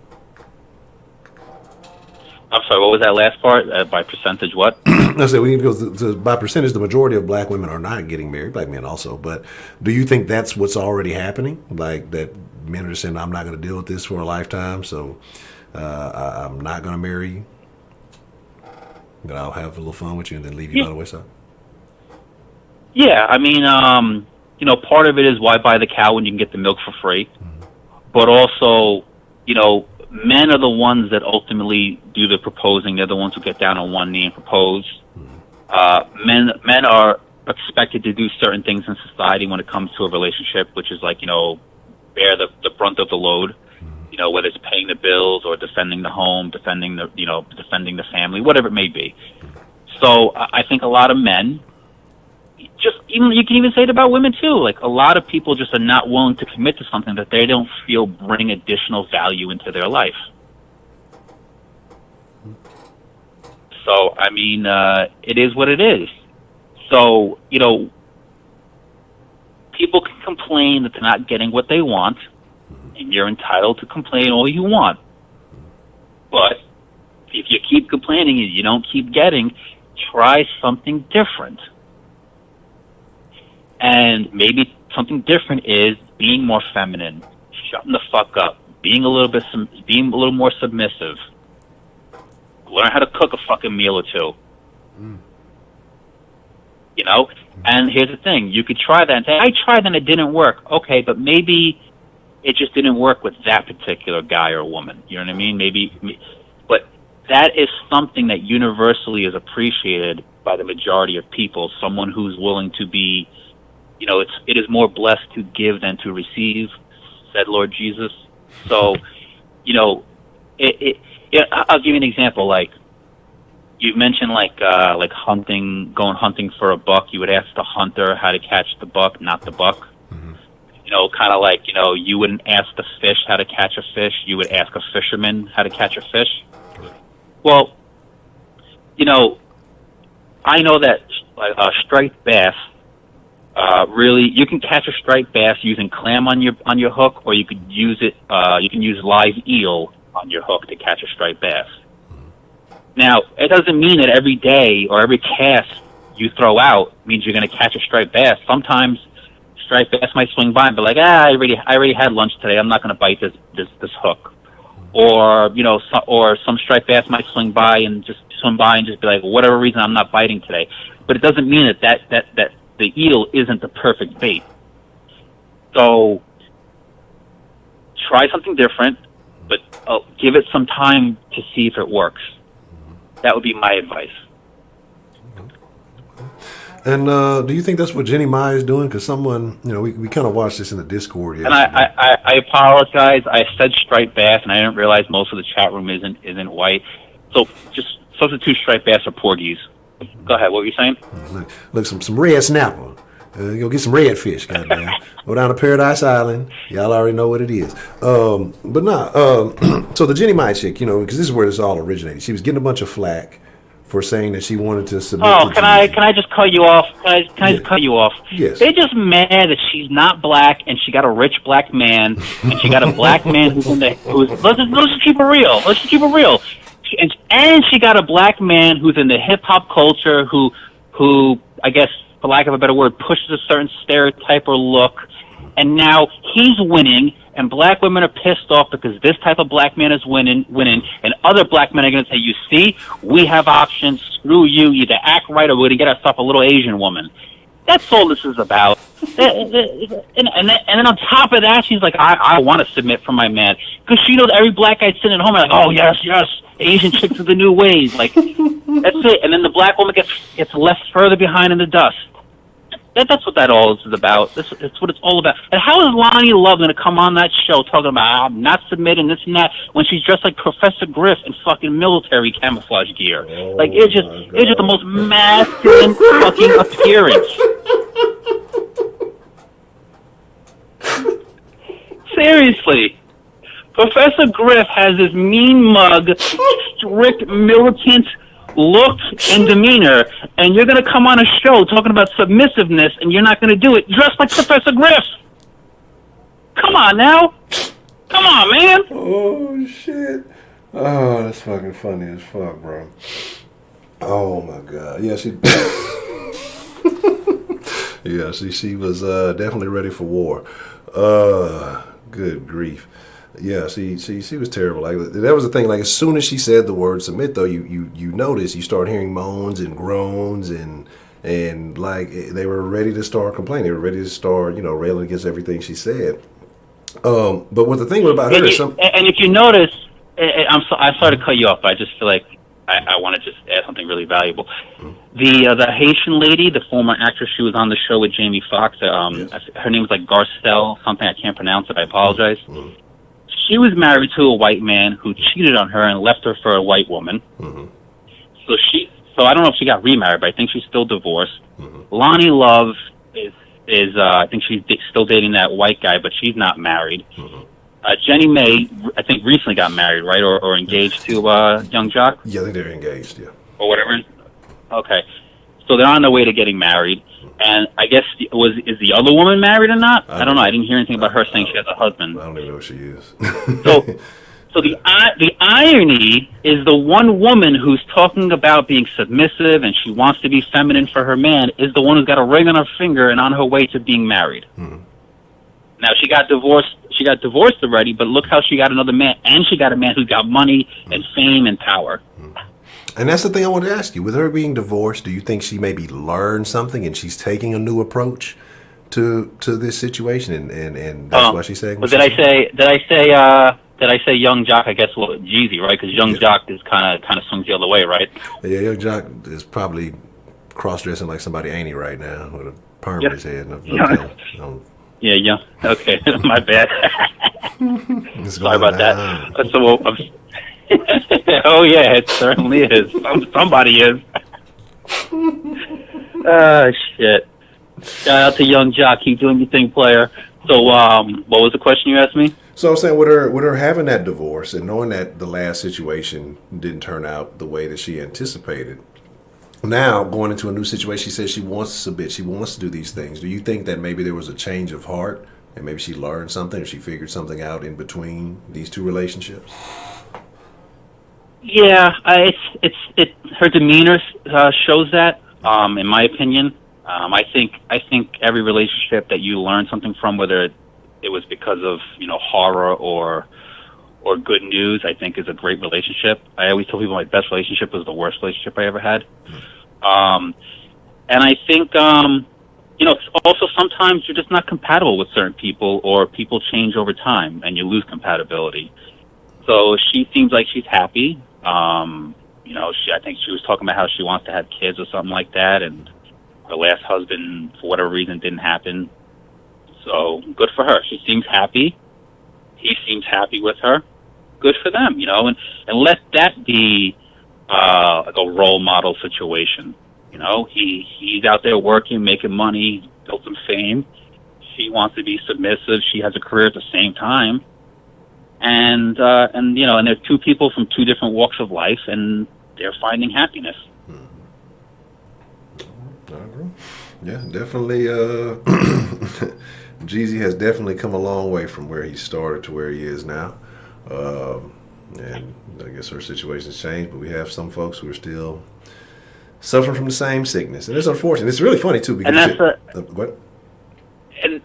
I'm sorry, what was that last part? By percentage, what? I said we need to go by percentage. The majority of black women are not getting married, black men also. But do you think that's what's already happening? Like that men are just saying, I'm not going to deal with this for a lifetime, so I'm not going to marry you. But I'll have a little fun with you and then leave you by the wayside. Yeah, I mean, part of it is why buy the cow when you can get the milk for free. Mm-hmm. But also, men are the ones that do the proposing. They're the ones who get down on one knee and propose. Mm-hmm. Men are expected to do certain things in society when it comes to a relationship, which is bear the brunt of the load. Whether it's paying the bills or defending the home, defending the family, whatever it may be. So I think a lot of men, you can even say it about women too. Like a lot of people just are not willing to commit to something that they don't feel bring additional value into their life. So I mean, it is what it is. So people can complain that they're not getting what they want. And you're entitled to complain all you want. But if you keep complaining and you don't keep getting, try something different. And maybe something different is being more feminine, shutting the fuck up, being a little more submissive. Learn how to cook a fucking meal or two. And here's the thing, you could try that and say, I tried and it didn't work. Okay, but maybe it just didn't work with that particular guy or woman. You know what I mean? But that is something that universally is appreciated by the majority of people. Someone who's willing to be, it is more blessed to give than to receive, said Lord Jesus. So, I'll give you an example. Like you mentioned, like hunting, going hunting for a buck. You would ask the hunter how to catch the buck, not the buck. Kind of like, you wouldn't ask the fish how to catch a fish. You would ask a fisherman how to catch a fish. Well, I know that a striped bass, really, you can catch a striped bass using clam on your hook, or you could use live eel on your hook to catch a striped bass. Now, it doesn't mean that every day or every cast you throw out means you're going to catch a striped bass. Sometimes striped bass might swing by and be like, I already had lunch today. I'm not going to bite this hook. Or or some striped bass might swing by and just be like, whatever reason, I'm not biting today. But it doesn't mean that the eel isn't the perfect bait. So try something different, but give it some time to see if it works. That would be my advice. And do you think that's what Jennie Mai is doing? Because someone, we kind of watched this in the Discord. And I apologize. I said striped bass, and I didn't realize most of the chat room isn't white. So just substitute striped bass for porgies. Go ahead. What were you saying? Look, some red snapper. Go get some redfish, goddamn. Go down to Paradise Island. Y'all already know what it is. So the Jennie Mai chick, because this is where this all originated. She was getting a bunch of flack for saying that she wanted to submit to can I just cut you off? Can I just cut you off? Yes. They're just mad that she's not black and she got a rich black man and she got a black man let's just keep it real. Let's just keep it real. And she got a black man who's in the hip hop culture who I guess, for lack of a better word, pushes a certain stereotype or look, and now he's winning, and black women are pissed off because this type of black man is winning, and other black men are going to say, you see, we have options, screw you, either act right or we're going to get ourselves a little Asian woman. That's all this is about. And then on top of that, she's like, I want to submit for my man. Because she knows every black guy sitting at home are like, oh, yes, Asian chicks are the new ways. Like, that's it. And then the black woman gets left further behind in the dust. That's what that all is about. That's what it's all about. And how is Lonnie Love going to come on that show talking about I'm not submitting this and that when she's dressed like Professor Griff in fucking military camouflage gear? It's just the most masculine fucking appearance. Seriously. Professor Griff has this mean mug, strict militant look and demeanor, and you're going to come on a show talking about submissiveness, and you're not going to do it dressed like Professor Griff. Come on now. Come on, man. Oh, shit. Oh, that's fucking funny as fuck, bro. Oh, my God. Yeah, she... yeah, she was definitely ready for war. Good grief. Yeah, she was terrible. Like, that was the thing. Like, as soon as she said the word submit, though, you notice, you start hearing moans and groans and like they were ready to start complaining. They were ready to start, railing against everything she said. But what the thing was about her is and if you notice, I'm sorry to cut you off, but I just feel like I want to just add something really valuable. The Haitian lady, the former actress, she was on the show with Jamie Foxx. Yes. Her name was like Garcelle, something, I can't pronounce it. I apologize. She was married to a white man who cheated on her and left her for a white woman. So I don't know if she got remarried, but I think she's still divorced. Lonnie Love is I think she's still dating that white guy, but she's not married. Jennie Mai, I think, recently got married, right, or engaged to Young Jock? Yeah, I think they're engaged, yeah. Or whatever. Okay. So they're on their way to getting married. And I guess, is the other woman married or not? I don't know. I didn't hear anything about her saying she has a husband. I don't even know who she is. So the irony is the one woman who's talking about being submissive and she wants to be feminine for her man is the one who's got a ring on her finger and on her way to being married. Now, she got divorced. She got divorced already, but look how she got another man, and she got a man who's got money and fame and power. And that's the thing I wanted to ask you. With her being divorced, do you think she maybe learned something and she's taking a new approach to this situation, and that's why she's saying? But did I say Young Jock? I guess Jeezy, right? Because Young Jock is kind of swings the other way, right? Yeah, Young Jock is probably cross-dressing like somebody ain't he right now with a perm in his head. Yeah. Okay, my bad. Sorry about that. So, oh yeah, it certainly is. Somebody is. Shit. Shout out to Young Jock. Keep doing your thing, player. So, what was the question you asked me? So I'm saying with her having that divorce and knowing that the last situation didn't turn out the way that she anticipated, now going into a new situation, she says she wants to submit, she wants to do these things. Do you think that maybe there was a change of heart and maybe she learned something or she figured something out in between these two relationships? Yeah, her demeanor shows that. In my opinion, I think every relationship that you learn something from, whether it was because of horror or good news, I think is a great relationship. I always tell people my best relationship was the worst relationship I ever had. And I think also sometimes you're just not compatible with certain people, or people change over time and you lose compatibility. So she seems like she's happy. I think she was talking about how she wants to have kids or something like that, and her last husband, for whatever reason, didn't happen. So good for her. She seems happy. He seems happy with her. Good for them, and let that be like a role model situation. He's out there working, making money, built some fame. She wants to be submissive. She has a career at the same time. And they're two people from two different walks of life, and they're finding happiness. I agree. Yeah, definitely. Jeezy has definitely come a long way from where he started to where he is now. And I guess her situation's changed, but we have some folks who are still suffering from the same sickness, and it's unfortunate. It's really funny too because what? And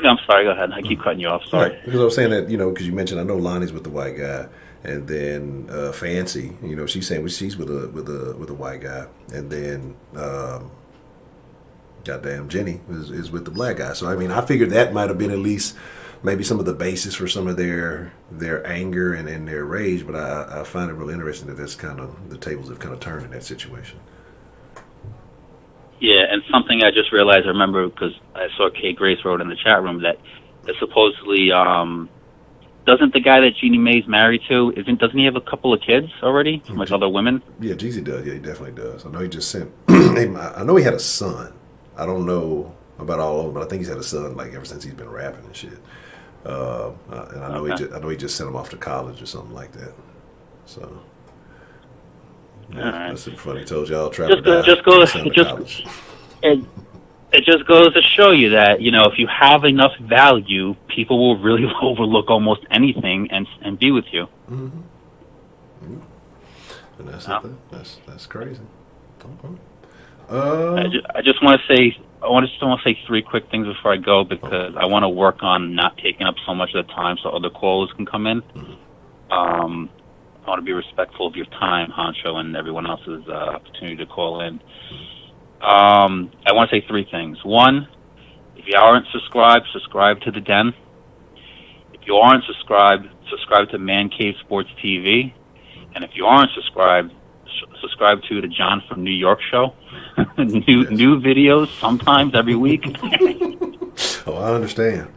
I'm sorry. Go ahead. I keep cutting you off. Sorry. Right, because I was saying that because you mentioned I know Lonnie's with the white guy, and then Fancy, she's saying she's with a white guy, and then goddamn Jennie is with the black guy. So I mean, I figured that might have been at least maybe some of the basis for some of their anger and their rage. But I find it really interesting that that's kind of the tables have kind of turned in that situation. Yeah, and something I just realized, I remember because I saw Kay Grace wrote in the chat room that supposedly, doesn't the guy that Jennie Mai's married to, doesn't he have a couple of kids already from like other women? Yeah, Jeezy does. Yeah, he definitely does. I know he just sent, I know he had a son. I don't know about all of them, but I think he's had a son like ever since he's been rapping and shit. And I know Okay. I know he just sent him off to college or something like that. So All yeah, right. that's super funny. He told y'all trap or die. Just goes Sent him it to just college. it, it just goes to show you that, you know, if you have enough value, people will really overlook almost anything and be with you. Mm-hmm. And Yeah. that's crazy. Okay. I just want to say three quick things before I go, because I want to work on not taking up so much of the time so other callers can come in. I want to be respectful of your time, Honcho, and everyone else's opportunity to call in. I want to say three things. One, if you aren't subscribed, subscribe to the Den. If you aren't subscribed, subscribe to Man Cave Sports TV. And if you aren't subscribed, subscribe to the John from New York show. New videos sometimes every week. Oh, I understand.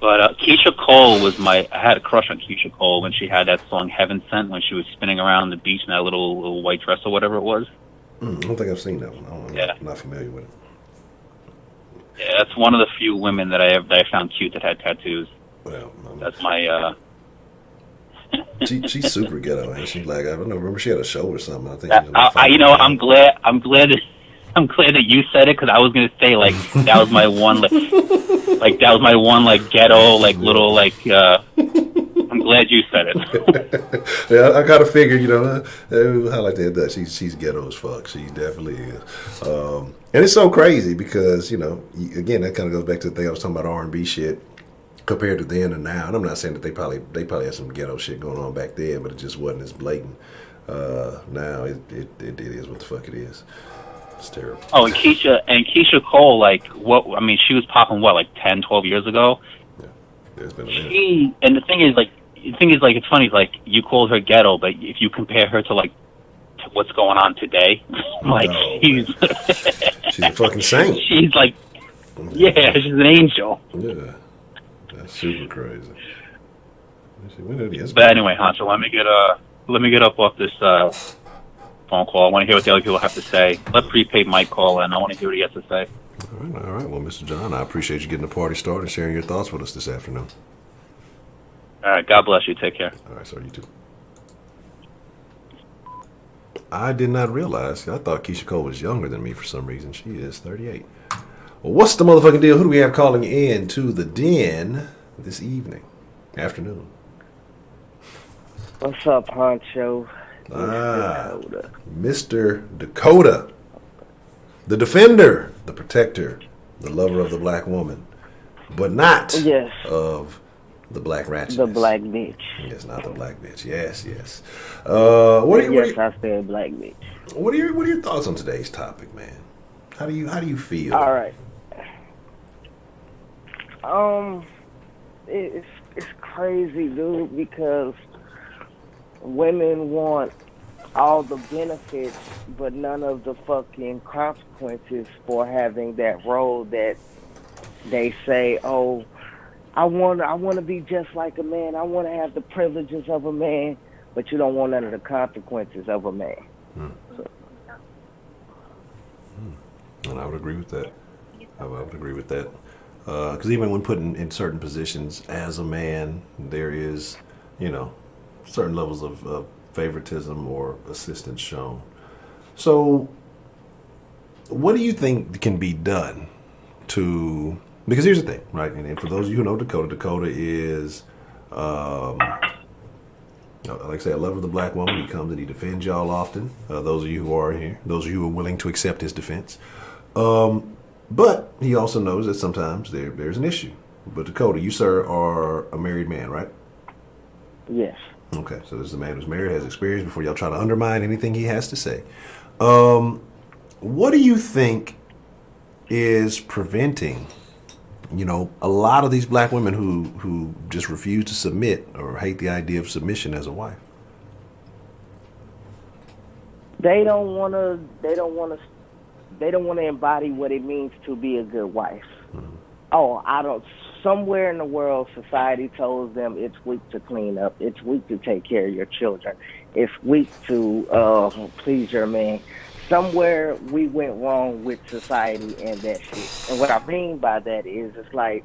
But Keisha Cole was I had a crush on Keisha Cole when she had that song Heaven Sent, when she was spinning around the beach in that little white dress or whatever it was. I don't think I've seen that one. I'm not familiar with it. Yeah, that's one of the few women that I found cute that had tattoos. Well, That's my she's super ghetto, ain't she? Like I don't know. Remember she had a show or something. I think. She was I'm glad that you said it, because I was gonna say like that was my one like ghetto like little like. I'm glad you said it. Yeah, I kind of figured, I like that. She's ghetto as fuck. She definitely is. And it's so crazy because again, that kind of goes back to the thing I was talking about R&B shit compared to then and now. And I'm not saying that they probably had some ghetto shit going on back then, but it just wasn't as blatant. Now it is what the fuck it is. It's terrible. Oh, and Keisha Cole, like she was popping like 10, 12 years ago. Yeah, there's been a minute. And the thing is it's funny, like you called her ghetto, but if you compare her to like to what's going on today, she's a fucking saint. She's like, yeah, she's an angel. Yeah, that's super crazy. But anyway, Hanso, let me get up off this phone call. I want to hear what the other people have to say. Let prepaid Mike call in. I want to hear what he has to say. All right. Well, Mr. John, I appreciate you getting the party started and sharing your thoughts with us this afternoon. All right. God bless you. Take care. All right, sir. You too. I did not realize. I thought Keisha Cole was younger than me for some reason. She is 38. Well, what's the motherfucking deal? Who do we have calling in to the Den this afternoon? What's up, Honcho? Mr. Dakota. The defender, the protector, the lover of the black woman, but not of the black ratchet. The black bitch. Yes, not the black bitch. Yes. I said black bitch. What are your thoughts on today's topic, man? How do you feel? All right. It's crazy, dude, because women want all the benefits, but none of the fucking consequences for having that role that they say, oh, I want to be just like a man. I want to have the privileges of a man, but you don't want none of the consequences of a man. And I would agree with that. Because even when put in certain positions as a man, there is, certain levels of favoritism or assistance shown. So, what do you think can be done to? Because here's the thing, right? And for those of you who know Dakota is, like I say, a lover of the black woman. He comes and he defends y'all often. Those of you who are here, those of you who are willing to accept his defense. But he also knows that sometimes there's an issue. But Dakota, you, sir, are a married man, right? Yes. Okay, so this is a man who's married, has experience. Before y'all try to undermine anything he has to say, what do you think is preventing, a lot of these black women who just refuse to submit or hate the idea of submission as a wife? They don't want to embody what it means to be a good wife. Mm-hmm. Somewhere in the world, society tells them it's weak to clean up. It's weak to take care of your children. It's weak to please your man. somewhere we went wrong with society and that shit. And what I mean by that is, it's like,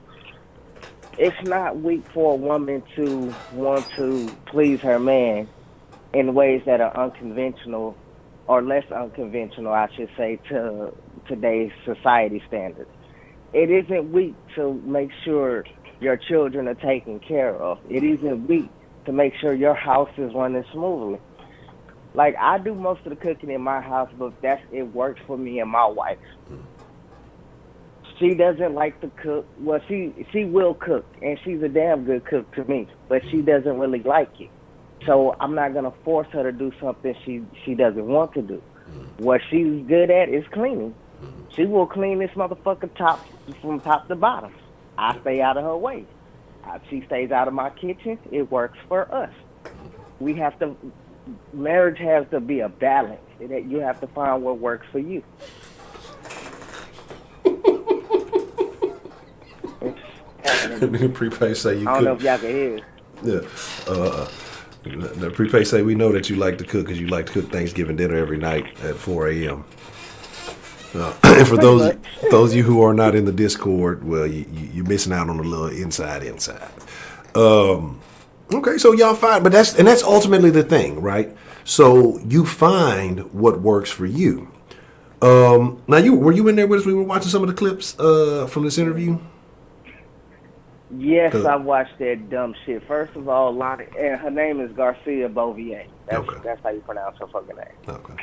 it's not weak for a woman to want to please her man in ways that are unconventional, or less unconventional, I should say, to today's society standards. It isn't weak to make sure your children are taken care of. It isn't weak to make sure your house is running smoothly. Like, I do most of the cooking in my house, but it works for me and my wife. She doesn't like to cook. Well, she will cook, and she's a damn good cook to me, but she doesn't really like it. So I'm not gonna force her to do something she doesn't want to do. What she's good at is cleaning. She will clean this motherfucker from top to bottom. I stay out of her way. She stays out of my kitchen. It works for us. Marriage has to be a balance. You have to find what works for you. Prepay say you I don't know cook. if y'all can hear. Yeah. The prepay say we know that you like to cook because you like to cook Thanksgiving dinner every night at 4 a.m. And for those of you who are not in the Discord, well, you're missing out on a little inside. Okay, so y'all find, but that's ultimately the thing, right? So you find what works for you. Now, were you in there with us? We were watching some of the clips from this interview. Yes, I watched that dumb shit. First of all, Lonnie, and her name is Garcia Bouvier. That's how you pronounce her fucking name. Okay.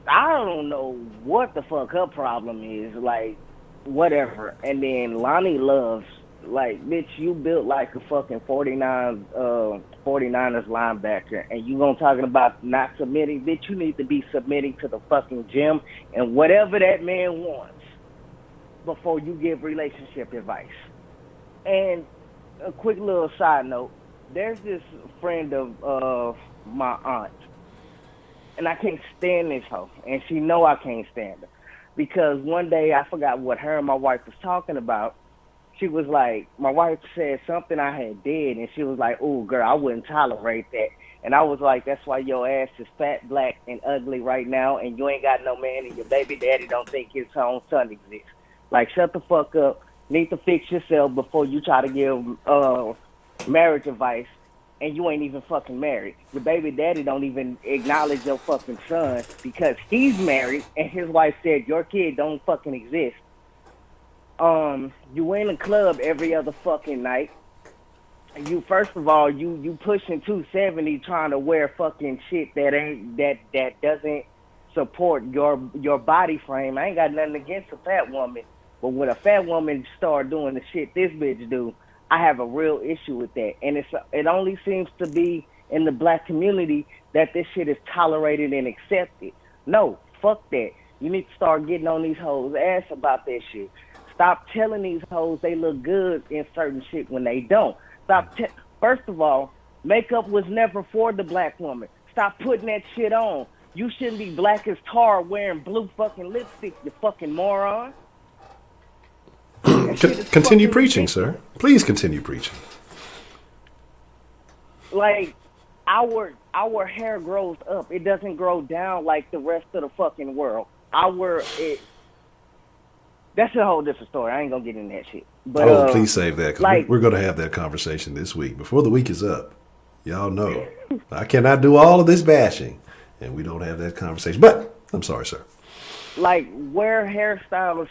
I don't know what the fuck her problem is. Like, whatever. And then Lonnie Loves, like, bitch, you built like a fucking 49ers linebacker, and you gonna talking about not submitting? Bitch, you need to be submitting to the fucking gym and whatever that man wants before you give relationship advice. And a quick little side note, there's this friend of my aunt, and I can't stand this hoe, and she know I can't stand her, because one day I forgot what her and my wife was talking about. She was like, my wife said something I had did, and she was like, "Oh, girl, I wouldn't tolerate that." And I was like, "That's why your ass is fat, black, and ugly right now, and you ain't got no man, and your baby daddy don't think his own son exists. Like, shut the fuck up. Need to fix yourself before you try to give marriage advice, and you ain't even fucking married. Your baby daddy don't even acknowledge your fucking son because he's married, and his wife said your kid don't fucking exist. You in a club every other fucking night. You, first of all, you pushing 270 trying to wear fucking shit that doesn't support your body frame. I ain't got nothing against a fat woman, but when a fat woman start doing the shit this bitch do, I have a real issue with that. And it only seems to be in the black community that this shit is tolerated and accepted. No, fuck that. You need to start getting on these hoes' ass about that shit. Stop telling these hoes they look good in certain shit when they don't. First of all, makeup was never for the black woman. Stop putting that shit on. You shouldn't be black as tar wearing blue fucking lipstick, you fucking moron. Continue preaching, ridiculous. Sir. Please continue preaching. Like, our hair grows up. It doesn't grow down like the rest of the fucking world. That's a whole different story. I ain't gonna get in that shit. But, please save that, because we're gonna have that conversation this week before the week is up. Y'all know I cannot do all of this bashing, and we don't have that conversation. But I'm sorry, sir. Like, wear hairstyles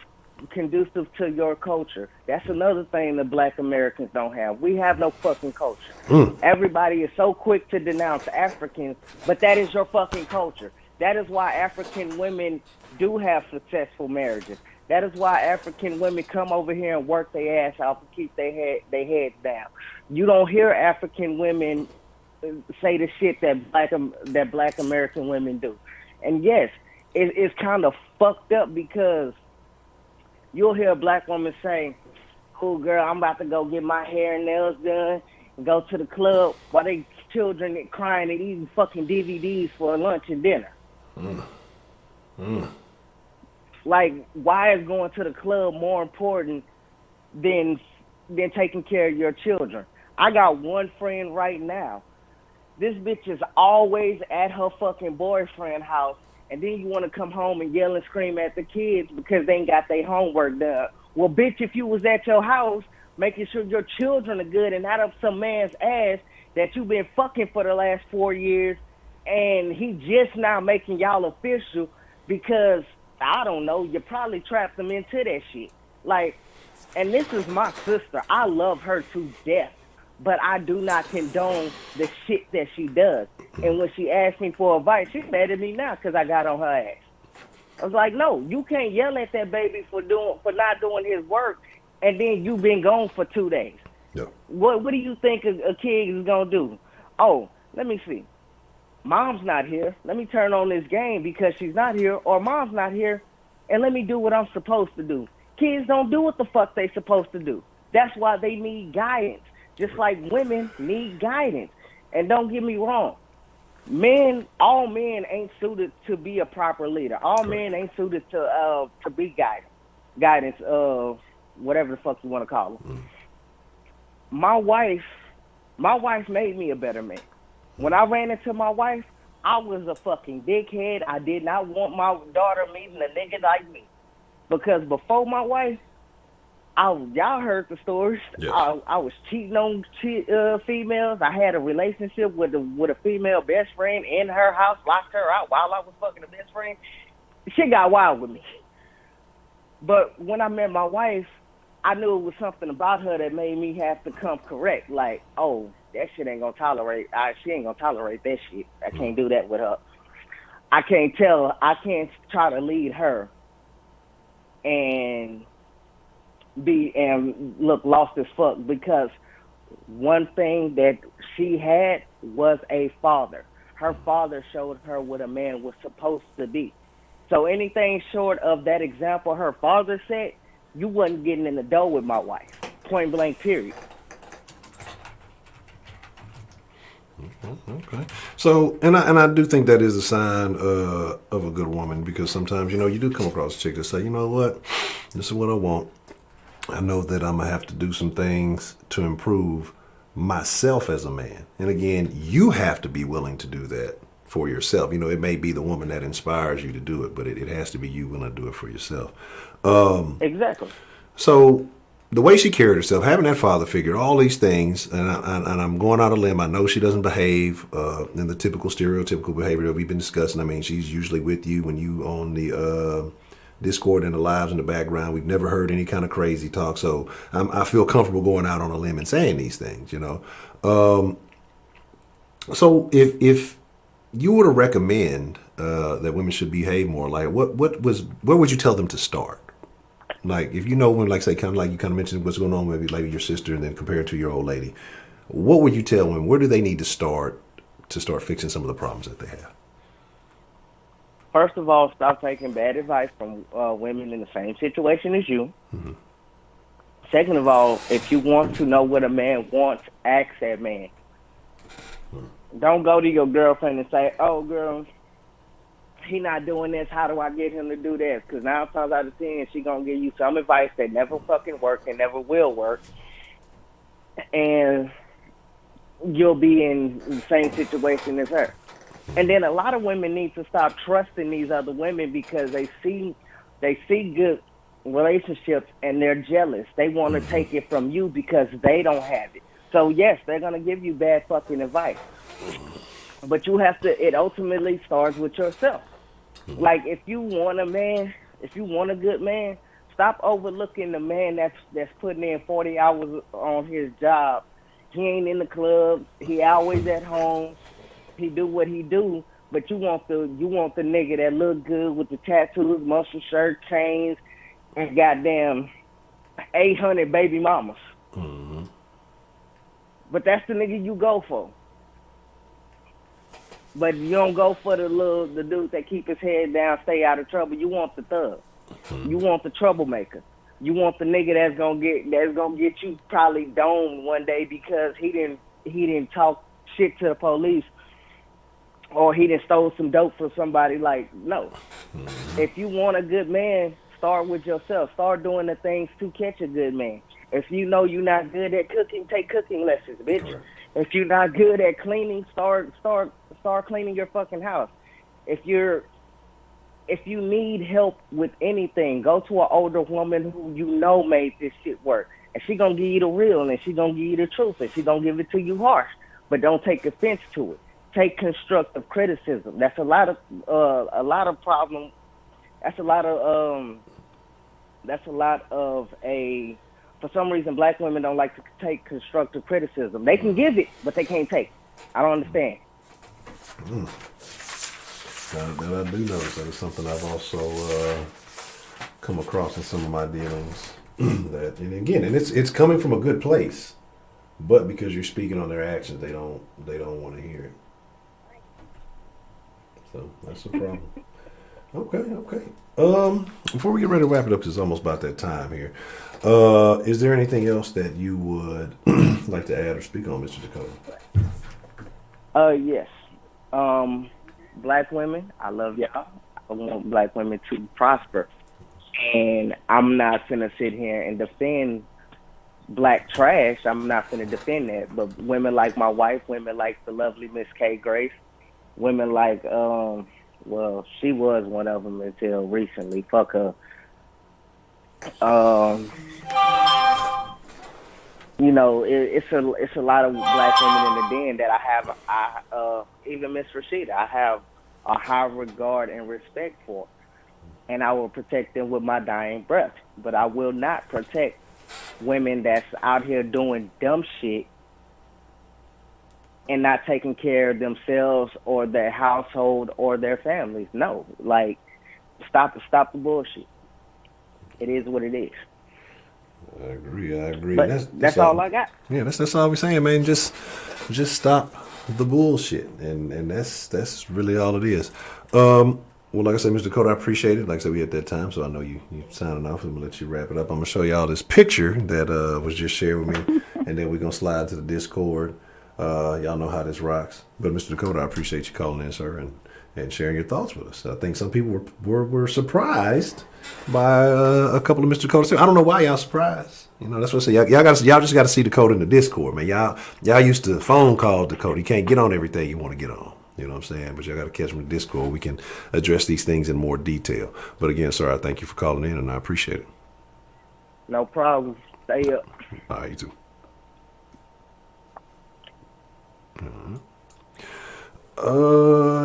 conducive to your culture. That's another thing that black Americans don't have. We have no fucking culture. Everybody is so quick to denounce Africans, but that is your fucking culture. That is why African women do have successful marriages. That is why African women come over here and work their ass off and keep their heads down. You don't hear African women say the shit that black American women do. And yes, it's kind of fucked up, because you'll hear a black woman say, "Cool girl, I'm about to go get my hair and nails done and go to the club," while they children crying and eating fucking DVDs for lunch and dinner. Like, why is going to the club more important than taking care of your children? I got one friend right now. This bitch is always at her fucking boyfriend's house, and then you want to come home and yell and scream at the kids because they ain't got their homework done. Well, bitch, if you was at your house making sure your children are good and not up some man's ass that you've been fucking for the last 4 years, and he just now making y'all official because, I don't know, you probably trapped them into that shit. Like, and this is my sister. I love her to death, but I do not condone the shit that she does. And when she asked me for advice, she's mad at me now because I got on her ass. I was like, no, you can't yell at that baby for not doing his work, and then you've been gone for 2 days. Yep. What do you think a kid is gonna do? Oh, let me see. Mom's not here. Let me turn on this game because she's not here, or mom's not here, and let me do what I'm supposed to do. Kids don't do what the fuck they supposed to do. That's why they need guidance, just like women need guidance. And don't get me wrong, all men ain't suited to be a proper leader. All men ain't suited to be guidance of whatever the fuck you want to call them. My wife made me a better man. When I ran into my wife, I was a fucking dickhead. I did not want my daughter meeting a nigga like me. Because before my wife, y'all heard the stories. Yes. I was cheating on females. I had a relationship with a female best friend in her house, locked her out while I was fucking a best friend. Shit got wild with me. But when I met my wife, I knew it was something about her that made me have to come correct. Like, oh, that shit ain't gonna tolerate. She ain't gonna tolerate that shit. I can't do that with her. I can't try to lead her and look lost as fuck, because one thing that she had was a father. Her father showed her what a man was supposed to be. So anything short of that example her father set, you wasn't getting in the door with my wife. Point blank, period. Okay. So, and I do think that is a sign of a good woman, because sometimes, you do come across a chick that say, you know what, this is what I want. I know that I'm going to have to do some things to improve myself as a man. And again, you have to be willing to do that for yourself. It may be the woman that inspires you to do it, but it has to be you willing to do it for yourself. Exactly. So the way she carried herself, having that father figure, all these things, and I'm going out on a limb. I know she doesn't behave in the typical stereotypical behavior that we've been discussing. I mean, she's usually with you when you on the Discord and the lives in the background. We've never heard any kind of crazy talk, so I feel comfortable going out on a limb and saying these things. So if you were to recommend that women should behave more, like where would you tell them to start? Like, if when, like, say, kind of like you kind of mentioned what's going on, maybe like your sister, and then compare it to your old lady, what would you tell women? Where do they need to start fixing some of the problems that they have? First of all, stop taking bad advice from women in the same situation as you. Mm-hmm. Second of all, if you want to know what a man wants, ask that man. Mm-hmm. Don't go to your girlfriend and say, oh, girl, he not doing this, how do I get him to do this? Because 9 times out of 10, she going to give you some advice that never fucking work and never will work. And you'll be in the same situation as her. And then a lot of women need to stop trusting these other women because they see good relationships and they're jealous. They want to take it from you because they don't have it. So yes, they're going to give you bad fucking advice. But you have to, it ultimately starts with yourself. Like, if you want a man, if you want a good man, stop overlooking the man that's putting in 40 hours on his job. He ain't in the club. He always at home. He do what he do. But you want the nigga that look good with the tattoos, muscle shirt, chains, and goddamn 800 baby mamas. Mm-hmm. But that's the nigga you go for. But you don't go for the dude that keep his head down, stay out of trouble. You want the thug. Mm-hmm. You want the troublemaker. You want the nigga that's gonna get you probably domed one day because he didn't talk shit to the police, or he didn't stole some dope from somebody. Like, no. Mm-hmm. If you want a good man, start with yourself. Start doing the things to catch a good man. If you know you're not good at cooking, take cooking lessons, bitch. Right. If you're not good at cleaning, start cleaning your fucking house. If you're if you need help with anything, go to an older woman who you know made this shit work. And she gonna give you the real, and she gonna give you the truth, and she gonna give it to you harsh. But don't take offense to it. Take constructive criticism. That's a lot of problem. That's a lot of a. For some reason, black women don't like to take constructive criticism. They can give it, but they can't take it. I don't understand. That I do notice. That is something I've also come across in some of my dealings. That, and again, and it's coming from a good place, but because you're speaking on their actions, they don't want to hear it. So that's the problem. Okay. Before we get ready to wrap it up, 'cause it's almost about that time here. Is there anything else that you would like to add or speak on, Mr. Dakota? Yes. Black women, I love y'all. I want black women to prosper. And I'm not gonna sit here and defend black trash. I'm not gonna defend that. But women like my wife, women like the lovely Miss K. Grace, women like well, she was one of them until recently. Fuck her. You know, it's a lot of black women in the den that I even Miss Rashida, I have a high regard and respect for, and I will protect them with my dying breath. But I will not protect women that's out here doing dumb shit and not taking care of themselves or their household or their families. No, like stop the bullshit. It is what it is. I agree. But that's all I got. Yeah, that's all we're saying, man. Just stop the bullshit, and that's really all it is. Well, like I said, Mr. Dakota, I appreciate it. Like I said, we at that time, so I know you signing off. I'm gonna let you wrap it up. I'm gonna show y'all this picture that was just shared with me, and then we're gonna slide to the Discord. Y'all know how this rocks. But Mr. Dakota, I appreciate you calling in, sir, and sharing your thoughts with us. I think some people were surprised by a couple of Mr. Dakota. I don't know why y'all surprised. You know, that's what I say. Y'all just got to see Dakota in the Discord, man. Y'all used to phone call Dakota. You can't get on everything you want to get on. You know what I'm saying? But y'all got to catch him in the Discord. We can address these things in more detail. But again, sir, I thank you for calling in, and I appreciate it. No problem. Stay up. All right, you too.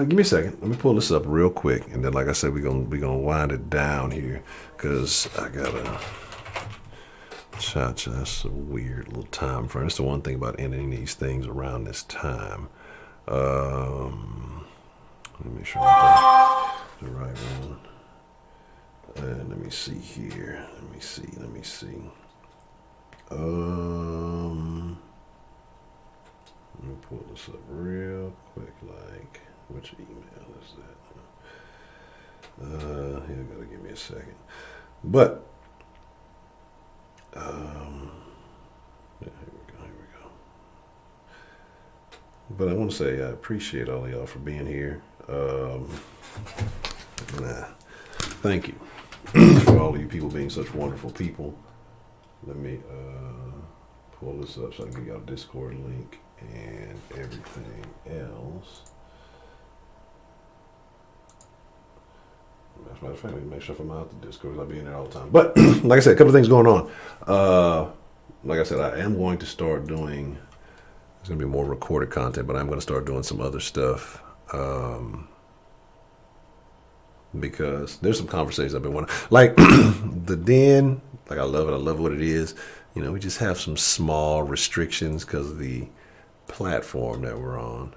Give me a second. Let me pull this up real quick, and then, like I said, we're gonna wind it down here because I gotta. That's a weird little time frame. That's the one thing about ending these things around this time. Let me make sure I got the right one. And let me see here. Let me see. Let me pull this up real quick. Like, which email is that? You gotta give me a second. But, yeah, here we go. But I want to say I appreciate all of y'all for being here. Thank you for all of you people being such wonderful people. Let me pull this up so I can give y'all a Discord link and everything else. As a matter of fact, make sure if I'm out the Discord, I'll be in there all the time. But like I said, a couple of things going on. Like I said, I am going to start doing. There's going to be more recorded content, but I'm going to start doing some other stuff because there's some conversations I've been wanting. Like the den, like I love it. I love what it is. You know, we just have some small restrictions because of the platform that we're on.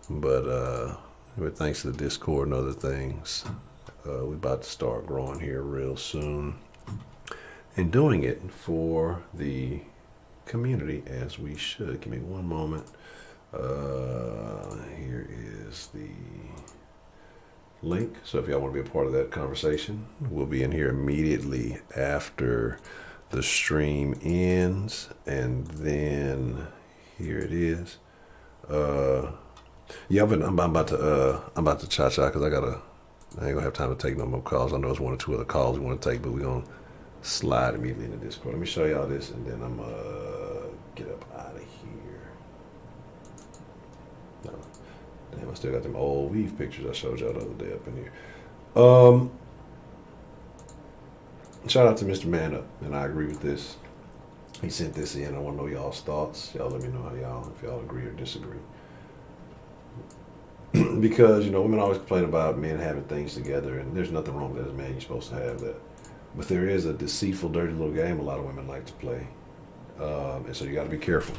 But thanks to the Discord and other things, we're about to start growing here real soon and doing it for the community as we should. Give me one moment. Here is the link. So if y'all want to be a part of that conversation, we'll be in here immediately after the stream ends, and then here it is. Yeah, I'm about to cha-cha because I ain't gonna have time to take no more calls. I know it's one or two other calls we want to take, but we're gonna slide immediately into Discord. Let me show y'all this, and then I'm get up out of here. No. Damn, I still got them old weave pictures I showed y'all the other day up in here. Shout out to Mr. Man Up, and I agree with this. He sent this in. I want to know y'all's thoughts. Y'all let me know if y'all agree or disagree. Because, women always complain about men having things together, and there's nothing wrong with that as a man. You're supposed to have that. But there is a deceitful, dirty little game a lot of women like to play. And so you got to be careful.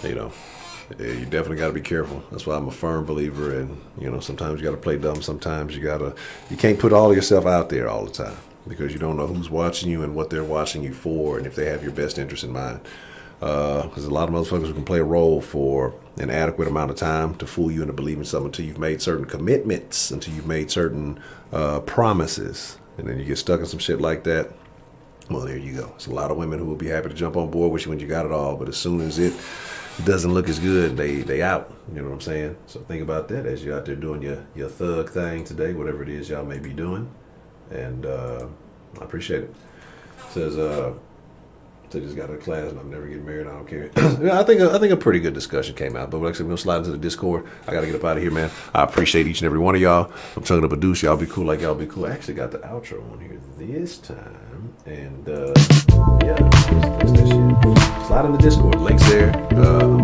You definitely got to be careful. That's why I'm a firm believer in, sometimes you got to play dumb. Sometimes you can't put all of yourself out there all the time, because you don't know who's watching you and what they're watching you for, and if they have your best interest in mind. Because a lot of motherfuckers who can play a role for an adequate amount of time to fool you into believing something until you've made certain commitments, until you've made certain promises, and then you get stuck in some shit like that. Well, there you go. There's a lot of women who will be happy to jump on board with you when you got it all, but as soon as it doesn't look as good, they out. You know what I'm saying? So think about that as you're out there doing your thug thing today, whatever it is y'all may be doing. And I appreciate it. Says they just got out of class and I'm never getting married. I don't care. I think a pretty good discussion came out. But like I said, we're gonna slide into the Discord. I gotta get up out of here, man. I appreciate each and every one of y'all. I'm chugging up a deuce. Y'all be cool like y'all be cool. I actually got the outro on here this time, and yeah, that's that shit. Slide in the Discord. Links there. I'm